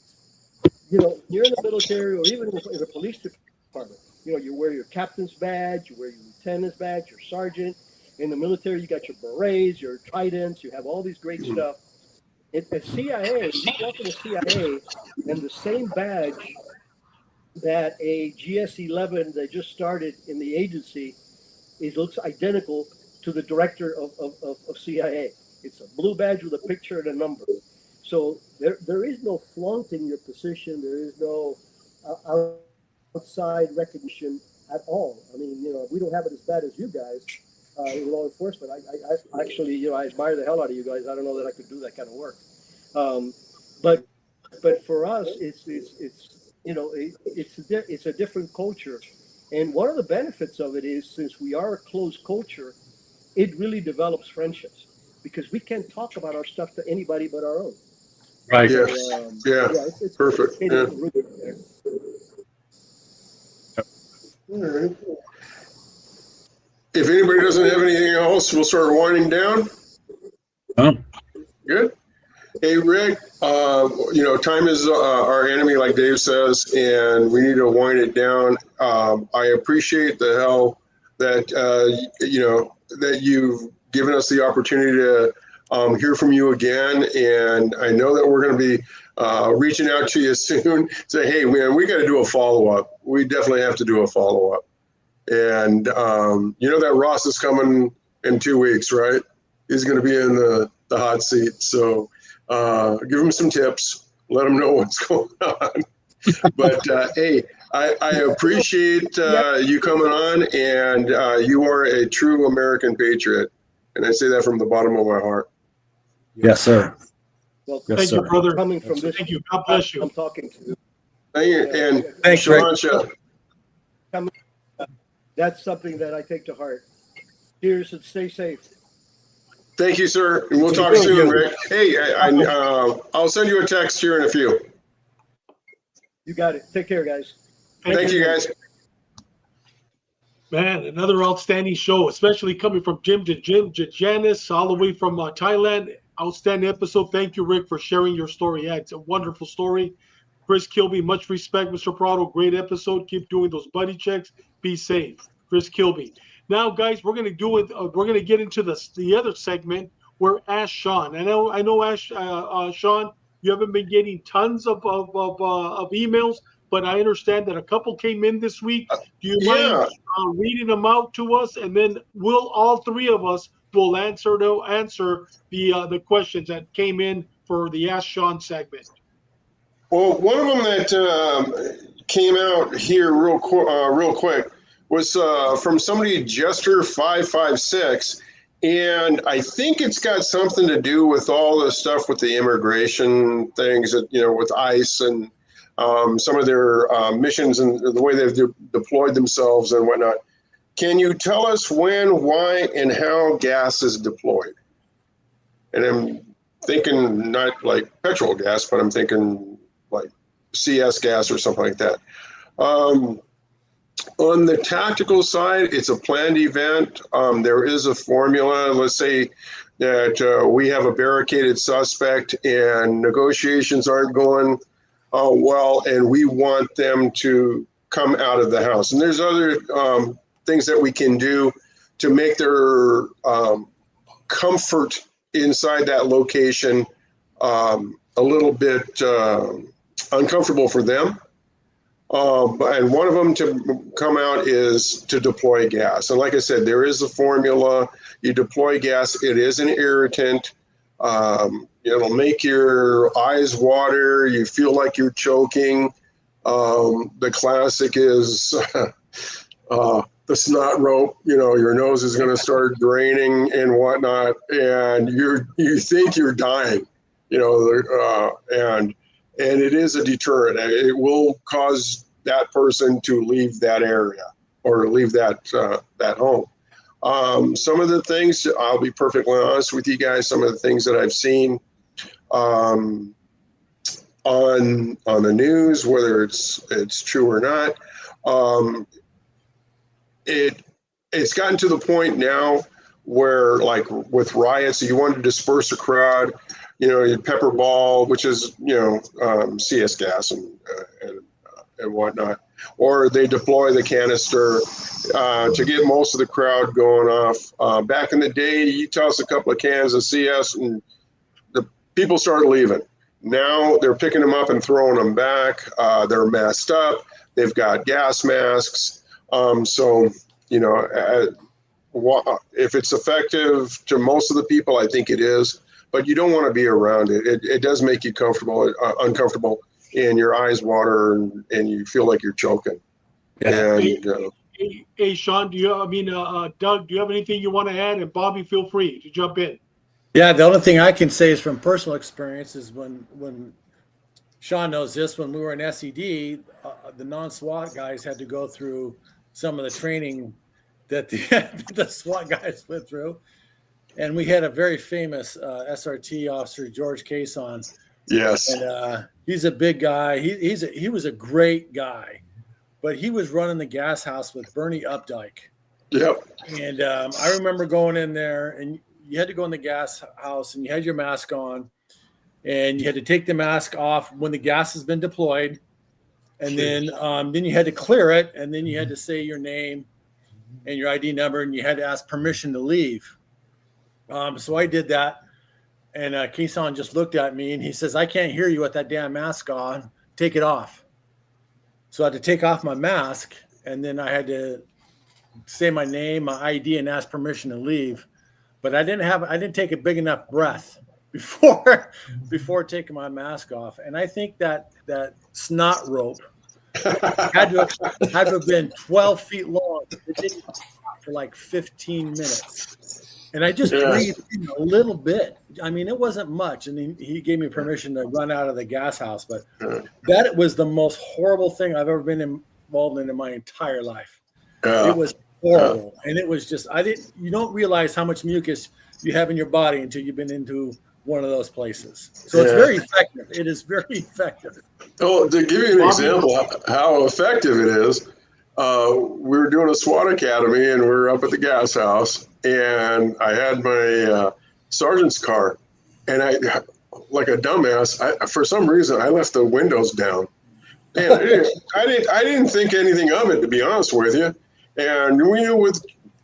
You're in the military or even in the police department. You wear your captain's badge, you wear your lieutenant's badge, your sergeant. In the military, you got your berets, your tridents, you have all these great stuff. At CIA, you walk in the CIA, and the same badge that a GS-11 that just started in the agency looks identical to the director of CIA. It's a blue badge with a picture and a number. So there is no flaunting your position. There is no outside recognition at all. I mean, we don't have it as bad as you guys in law enforcement. I actually, I admire the hell out of you guys. I don't know that I could do that kind of work. But for us, it's a different culture. And one of the benefits of it is, since we are a closed culture, it really develops friendships, because we can't talk about our stuff to anybody but our own.
Right.
Yes.
It's
Perfect. Yeah. All right. If anybody doesn't have anything else, we'll start winding down.
Oh.
Good. Hey, Rick, time is our enemy, like Dave says, and we need to wind it down. I appreciate the hell that, that you've given us the opportunity to hear from you again. And I know that we're going to be reaching out to you soon. Say, hey, man, we got to do a follow-up. We definitely have to do a follow-up. And that Ross is coming in 2 weeks, right? He's going to be in the hot seat. So give him some tips. Let him know what's going on. But hey, I appreciate you coming on, and you are a true American patriot. And I say that from the bottom of my heart.
Yes, sir.
Well,
Yes,
Thank
sir.
you, brother.
coming from this,
Thank you. God bless you.
I'm talking to you.
Thank you. And
Thanks, Rick.
Shalancha,
That's something that I take to heart. Cheers and stay safe.
thank you, sir. And we'll talk soon, Rick. Hey, I'll send you a text here in a few.
You got it. Take care, guys.
Thank you, guys.
Man, another outstanding show, especially coming from Jim to Janice, all the way from Thailand. Outstanding episode. Thank you, Rick, for sharing your story. Yeah, it's a wonderful story. Chris Kilby, much respect, Mr. Prado. Great episode. Keep doing those buddy checks. Be safe. Chris Kilby. Now, guys, we're gonna do it. We're gonna get into the other segment where Ask Sean. I know, Ask Sean, you haven't been getting tons of emails, but I understand that a couple came in this week. Do you mind reading them out to us, and then all three of us will answer the questions that came in for the Ask Sean segment.
Well, one of them that came out here real quick was from somebody, Jester556, and I think it's got something to do with all the stuff with the immigration things that, with ICE and some of their missions and the way they've deployed themselves and whatnot. Can you tell us when, why, and how gas is deployed? And I'm thinking not like petrol gas, but I'm thinking like CS gas or something like that. On the tactical side, it's a planned event. There is a formula. Let's say that we have a barricaded suspect and negotiations aren't going well, and we want them to come out of the house. And there's other things that we can do to make their comfort inside that location a little bit uncomfortable for them. And one of them to come out is to deploy gas. And like I said, there is a formula. You deploy gas. It is an irritant. It'll make your eyes water. You feel like you're choking. The classic is the snot rope. Your nose is going to start draining and whatnot, and you think you're dying. And it is a deterrent. It will cause that person to leave that area or leave that home. Some of the things, I'll be perfectly honest with you guys, some of the things that I've seen on the news, whether it's true or not, it's gotten to the point now where, like with riots, you want to disperse a crowd, you pepper ball, which is CS gas and whatnot, or they deploy the canister to get most of the crowd going off. Back in the day, you toss a couple of cans of CS and the people start leaving. Now they're picking them up and throwing them back. They're masked up. They've got gas masks. So if it's effective to most of the people, I think it is. But you don't want to be around it. It does make you uncomfortable, and your eyes water, and you feel like you're choking.
Yeah.
And,
Hey, Sean, Doug, do you have anything you want to add? And Bobby, feel free to jump in.
Yeah, the only thing I can say is from personal experience is when Sean knows this, when we were in SED, the non-SWAT guys had to go through some of the training that the SWAT guys went through. And we had a very famous SRT officer, George Cason.
yes.
And he's a big guy. He was a great guy, but he was running the gas house with Bernie Updike.
Yep.
And I remember going in there, and you had to go in the gas house, and you had your mask on, and you had to take the mask off when the gas has been deployed, and then you had to clear it, and then you had to say your name and your ID number, and you had to ask permission to leave. So I did that, and Cason just looked at me, and he says, "I can't hear you with that damn mask on. Take it off." So I had to take off my mask, and then I had to say my name, my ID, and ask permission to leave. But I didn't take a big enough breath before taking my mask off. And I think that snot rope had to have been 12 feet long. It didn't for like 15 minutes. And I just breathed a little bit. I mean, it wasn't much. And he gave me permission to run out of the gas house. But that was the most horrible thing I've ever been involved in my entire life. It was horrible. And it was just, you don't realize how much mucus you have in your body until you've been into one of those places. So it's very effective. It is very effective.
Oh, to give you an example how effective it is, we were doing a SWAT academy, and we were up at the gas house, and I had my sergeant's car, and I, like a dumbass, for some reason, I left the windows down. And I didn't think anything of it, to be honest with you. And we knew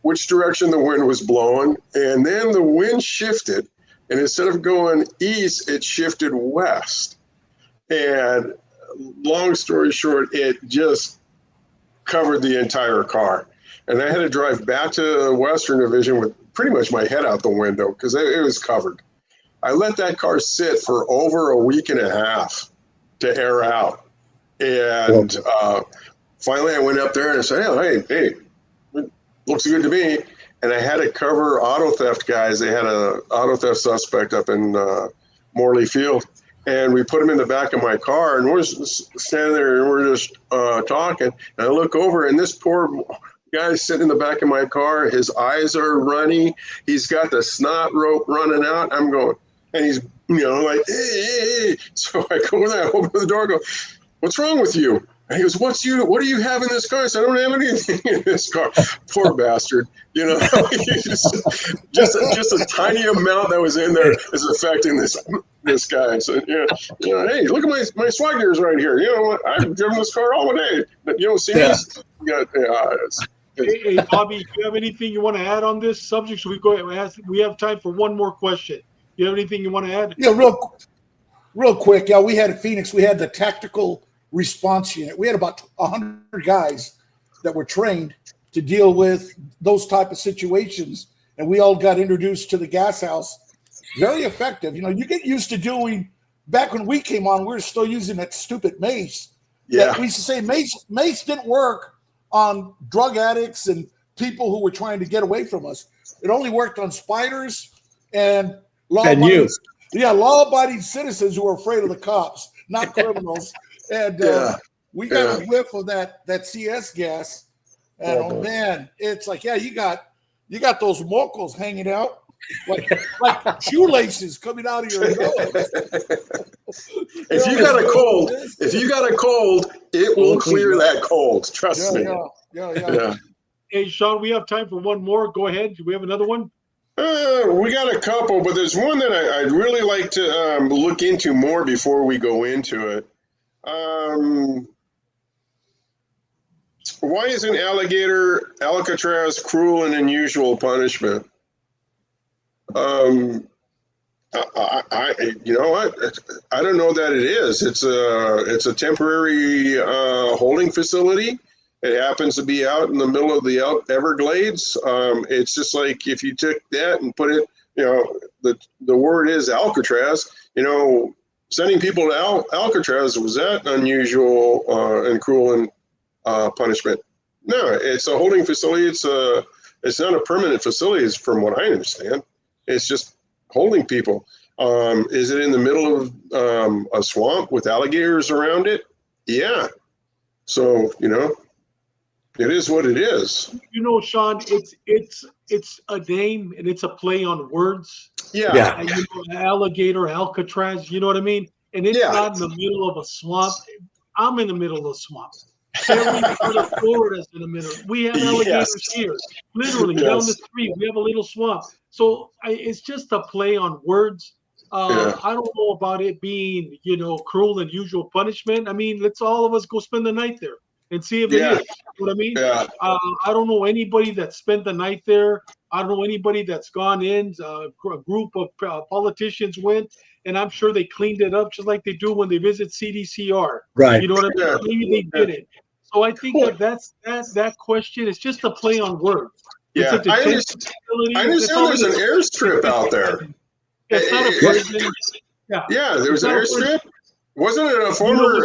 which direction the wind was blowing, and then the wind shifted, and instead of going east, it shifted west. And long story short, it just covered the entire car. And I had to drive back to Western Division with pretty much my head out the window because it was covered. I let that car sit for over a week and a half to air out. And finally I went up there and I said, hey, looks good to me. And I had to cover auto theft guys. They had an auto theft suspect up in Morley Field. And we put him in the back of my car, and we're standing there and we're just talking. And I look over, and this poor guy's sitting in the back of my car. His eyes are runny. He's got the snot rope running out. I'm going, and he's, like, hey. So I go there, I open the door, and go, what's wrong with you? And he goes, what do you have in this car? I said, I don't have anything in this car. Poor bastard. You know, just a tiny amount that was in there is affecting this guy. So, hey, look at my swag gears right here. You know what? I've driven this car all day. But you don't see this?
Hey, Bobby, do you have anything you want to add on this subject? So we have time for one more question. You have anything you want to add?
Yeah, real quick. Yeah, we had at Phoenix, we had the tactical response unit. We had about 100 guys that were trained to deal with those type of situations, and we all got introduced to the gas house. Very effective. You know, you get used to doing. Back when we came on, we were still using that stupid mace.
Yeah,
we used to say mace didn't work on drug addicts and people who were trying to get away from us. It only worked on spiders and law-abiding citizens who are afraid of the cops, not criminals. And we got a whiff of that CS gas, and oh man, it's like, yeah, you got those mocos hanging out like shoelaces coming out of your nose.
If you got a cold, it will clear that cold. Trust me.
Yeah.
Hey, Sean, we have time for one more. Go ahead. Do we have another one?
We got a couple, but there's one that I'd really like to look into more before we go into it. Why isn't Alcatraz cruel and unusual punishment? You know what? I don't know that it is. It's a temporary holding facility. It happens to be out in the middle of the Everglades. It's just like if you took that and put it, you know, the word is Alcatraz. You know, sending people to Alcatraz, was that unusual and cruel and punishment? No, it's a holding facility. It's not a permanent facility, is from what I understand. It's just holding people. Is it in the middle of a swamp with alligators around it? Yeah. So, you know, it is what it is.
You know, Sean, it's a name and it's a play on words.
Yeah.
You know, alligator, Alcatraz, you know what I mean? And it's not in the middle of a swamp. I'm in the middle of a swamp. Every part of Florida is in the middle. We have alligators here. Literally, down the street, we have a little swamp. So it's just a play on words. I don't know about it being, you know, cruel and unusual punishment. I mean, let's all of us go spend the night there and see if it is. You know what I mean?
Yeah.
I don't know anybody that spent the night there. I don't know anybody that's gone in. A group of politicians went, and I'm sure they cleaned it up just like they do when they visit CDCR.
Right.
You know what I mean? Maybe they did it. So I think that question is just a play on words.
Yeah, I understand there's an airstrip out there.
It's not a prison.
Yeah, there was an airstrip. Wasn't it a former?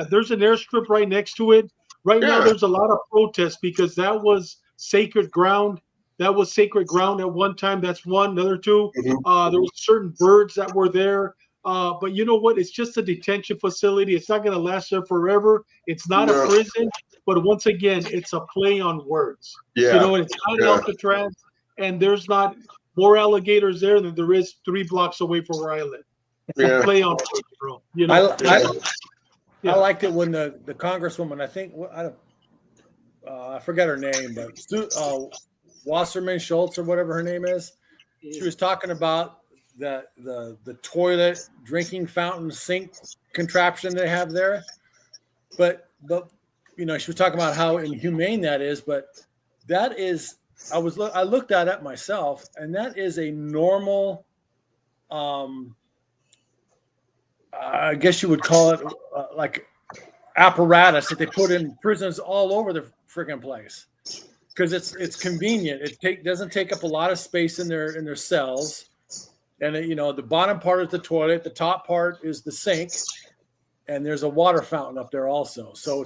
There's an airstrip right next to it. Right now, there's a lot of protests because that was sacred ground. That was sacred ground at one time. That's one. Another two. There were certain birds that were there. But you know what? It's just a detention facility. It's not going to last there forever. It's not a prison. But once again, it's a play on words.
Yeah.
You know, it's not Alcatraz, and there's not more alligators there than there is 3 blocks away from where I live. It's a play on words, bro. You know?
I liked it when the congresswoman, I think, I forget her name, but Wasserman Schultz or whatever her name is, she was talking about the toilet, drinking fountain, sink contraption they have there. But you know, she was talking about how inhumane that is, but that is, I looked at it myself, and that is a normal, I guess you would call it like apparatus that they put in prisons all over the friggin' place, because it's convenient. It doesn't take up a lot of space in their cells, and you know, the bottom part is the toilet, the top part is the sink. And there's a water fountain up there also. So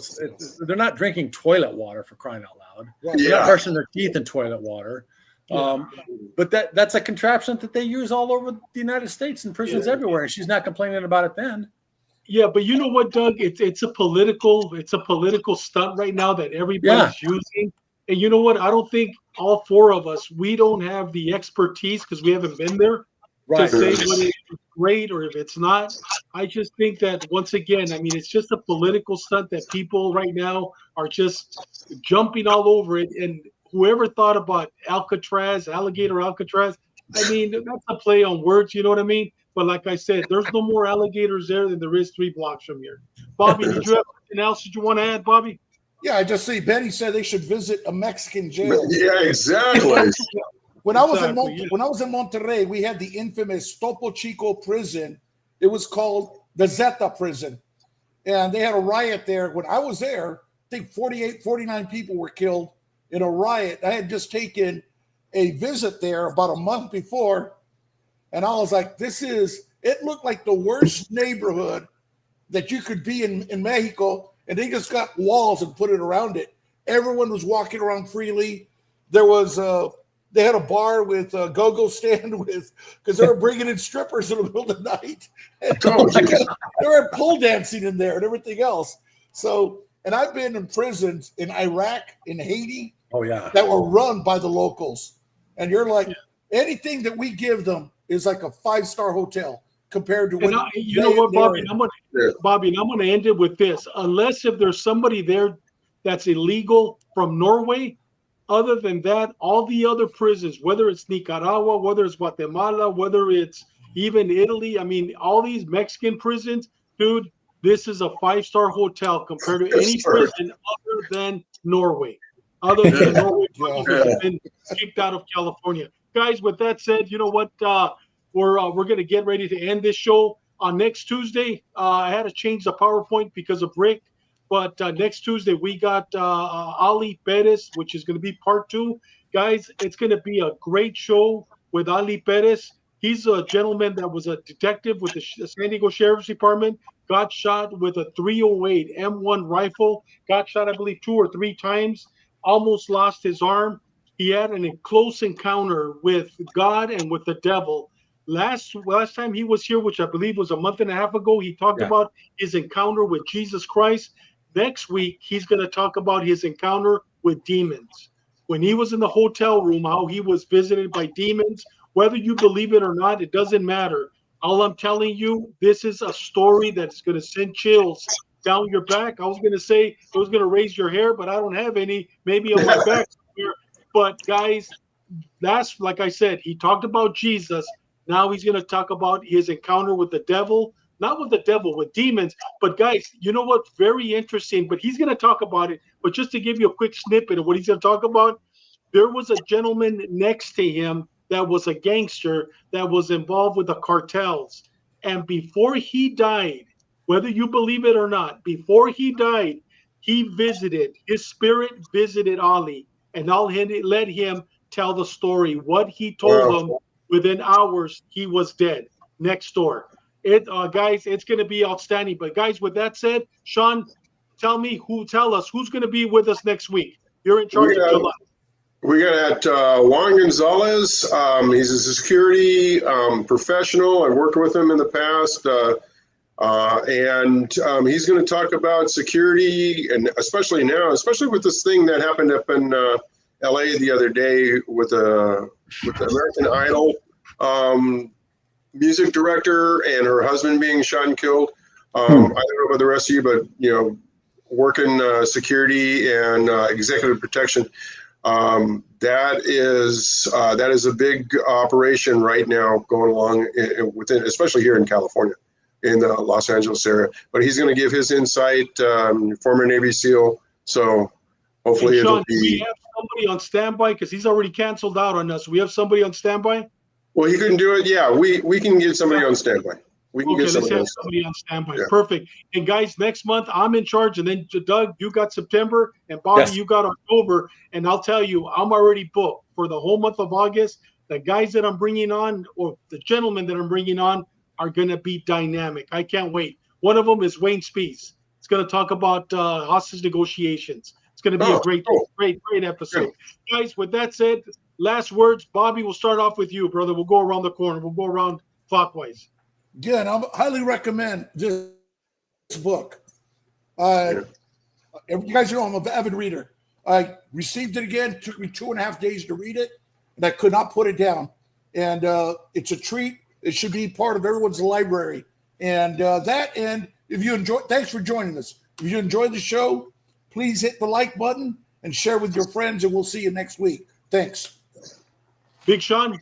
they're not drinking toilet water, for crying out loud. They're not brushing their teeth in toilet water. But that's a contraption that they use all over the United States in prisons everywhere. And she's not complaining about it then.
Yeah, but you know what, Doug? It's a political stunt right now that everybody's using. And you know what? I don't think all 4 of us, we don't have the expertise because we haven't been there.
Right.
say whether it's great or if it's not. I just think that once again, I mean, it's just a political stunt that people right now are just jumping all over it. And whoever thought about Alcatraz, alligator Alcatraz, I mean, that's a play on words, you know what I mean? But like I said, there's no more alligators there than there is 3 blocks from here. Bobby, did you have anything else that you want to add, Bobby?
Yeah, I just see Benny said they should visit a Mexican jail.
Yeah, exactly.
When I was in
Exactly, yeah.
when I was in Monterrey, we had the infamous Topo Chico prison. It was called the Zeta prison, and they had a riot there. When I was there, I think 49 people were killed in a riot. I had just taken a visit there about a month before, and I was like, it looked like the worst neighborhood that you could be in Mexico, and they just got walls and put it around it. Everyone was walking around freely. There was they had a bar with a go-go stand because they were bringing in strippers in the middle of the night. And they were pole dancing in there and everything else. So, and I've been in prisons in Iraq, in Haiti,
Oh yeah.
that were run by the locals. And you're like, anything that we give them is like a 5-star hotel compared to what
you know what, Bobby? I'm gonna end it with this. Unless if there's somebody there that's illegal from Norway, other than that, all the other prisons, whether it's Nicaragua, whether it's Guatemala, whether it's even Italy, I mean, all these Mexican prisons, dude, this is a 5-star hotel compared to any prison other than Norway. Other than Norway, has been kicked out of California. Guys, with that said, you know what? We're going to get ready to end this show on next Tuesday. I had to change the PowerPoint because of Rick. But next Tuesday, we got Ali Perez, which is going to be part 2. Guys, it's going to be a great show with Ali Perez. He's a gentleman that was a detective with the San Diego Sheriff's Department, got shot with a .308 M1 rifle, got shot, I believe, 2 or 3 times, almost lost his arm. He had a close encounter with God and with the devil. Last time he was here, which I believe was a month and a half ago, he talked about his encounter with Jesus Christ. Next week, he's going to talk about his encounter with demons. When he was in the hotel room, how he was visited by demons. Whether you believe it or not, it doesn't matter. All I'm telling you, this is a story that's going to send chills down your back. I was going to say it was going to raise your hair, but I don't have any. Maybe on my back somewhere. But guys, that's like I said, he talked about Jesus. Now he's going to talk about his encounter with the devil. Not with the devil, with demons. But guys, you know what? Very interesting. But he's going to talk about it. But just to give you a quick snippet of what he's going to talk about, there was a gentleman next to him that was a gangster that was involved with the cartels. And before he died, whether you believe it or not, before he died, his spirit visited Ali. And all let him tell the story. What he told them, within hours, he was dead next door. Guys, it's going to be outstanding. But guys, with that said, Sean, tell us who's going to be with us next week. You're in charge of July.
We got Juan Gonzalez. He's a security professional. I've worked with him in the past. And he's going to talk about security, and especially now, especially with this thing that happened up in LA the other day with the American Idol music director and her husband being shot and killed. I don't know about the rest of you, but working security and executive protection. That is a big operation right now going along within, especially here in California, in the Los Angeles area. But he's going to give his insight. Former Navy SEAL, so hopefully
Sean,
it'll be.
Do we have somebody on standby because he's already canceled out on us? We have somebody on standby.
Well, he couldn't do it. Yeah, we can get somebody on standby. We can get somebody
on standby. Yeah. Perfect. And guys, next month I'm in charge, and then Doug, you got September, and Bobby, you got October. And I'll tell you, I'm already booked for the whole month of August. The guys that I'm bringing on, or the gentlemen that I'm bringing on, are going to be dynamic. I can't wait. One of them is Wayne Spees. It's going to talk about hostage negotiations. It's going to be a great episode. Yeah. Guys, with that said, last words. Bobby, we'll start off with you, brother. We'll go around the corner. We'll go around clockwise.
Yeah, and I highly recommend this book. You guys know I'm an avid reader. I received it again. It took me 2.5 days to read it, and I could not put it down. And it's a treat. It should be part of everyone's library. And and if you enjoy, thanks for joining us. If you enjoyed the show, please hit the like button and share with your friends, and we'll see you next week. Thanks.
Big Sean.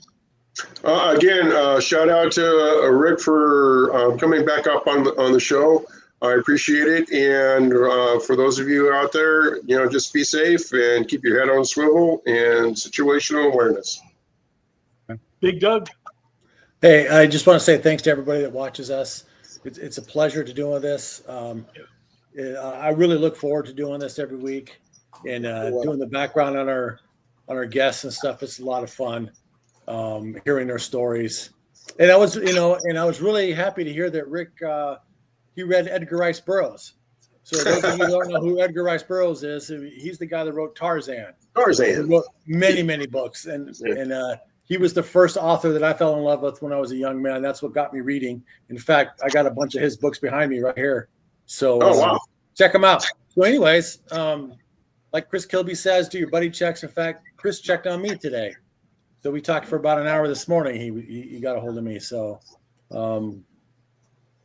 Again, shout out to Rick for coming back up on the show. I appreciate it. And for those of you out there, just be safe and keep your head on a swivel and situational awareness.
Big Doug.
Hey, I just want to say thanks to everybody that watches us. It's a pleasure to doing this. I really look forward to doing this every week and doing the background on our guests and stuff. It's a lot of fun hearing their stories. And I was really happy to hear that Rick he read Edgar Rice Burroughs. So those of you who don't know who Edgar Rice Burroughs is, he's the guy that wrote Tarzan. He wrote many books, and he was the first author that I fell in love with when I was a young man. That's what got me reading. In fact, I got a bunch of his books behind me right here. So check them out. So anyways, like Chris Kilby says, do your buddy checks. In fact, Chris checked on me today. So we talked for about an hour this morning. He got a hold of me. So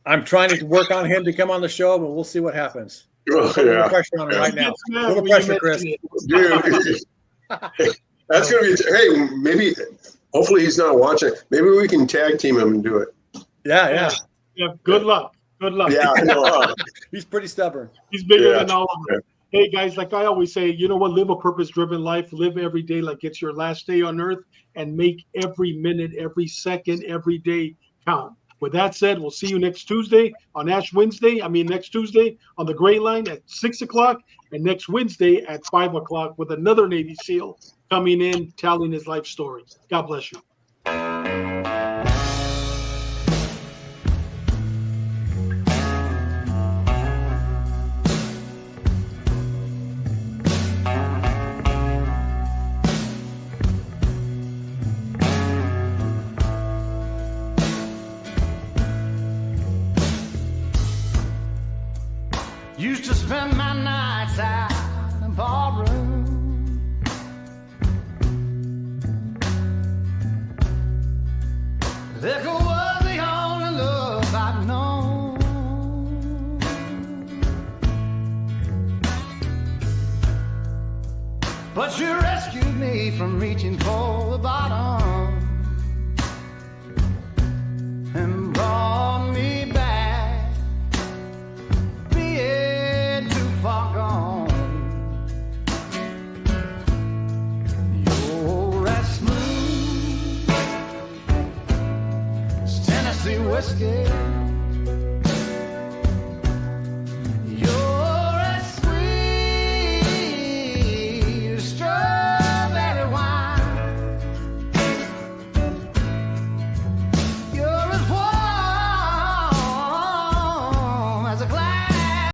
I'm trying to work on him to come on the show, but we'll see what happens.
Oh,
A little pressure on him right now. A little pressure, Chris.
Dude, that's going to be, hey, maybe, hopefully he's not watching. Maybe we can tag team him and do it.
Yeah.
Good luck.
Yeah.
He's pretty stubborn.
He's bigger than all of them. Hey, guys, like I always say, you know what? Live a purpose-driven life. Live every day like it's your last day on earth, and make every minute, every second, every day count. With that said, we'll see you next Tuesday on next Tuesday on the Gray Line at 6 o'clock, and next Wednesday at 5 o'clock with another Navy SEAL coming in, telling his life story. God bless you.
Used to spend my nights out in a ballroom. Liquor was the only love I'd known. But you rescued me from reaching for the bottom and brought me back, being too far gone. You're as smooth as Tennessee whiskey.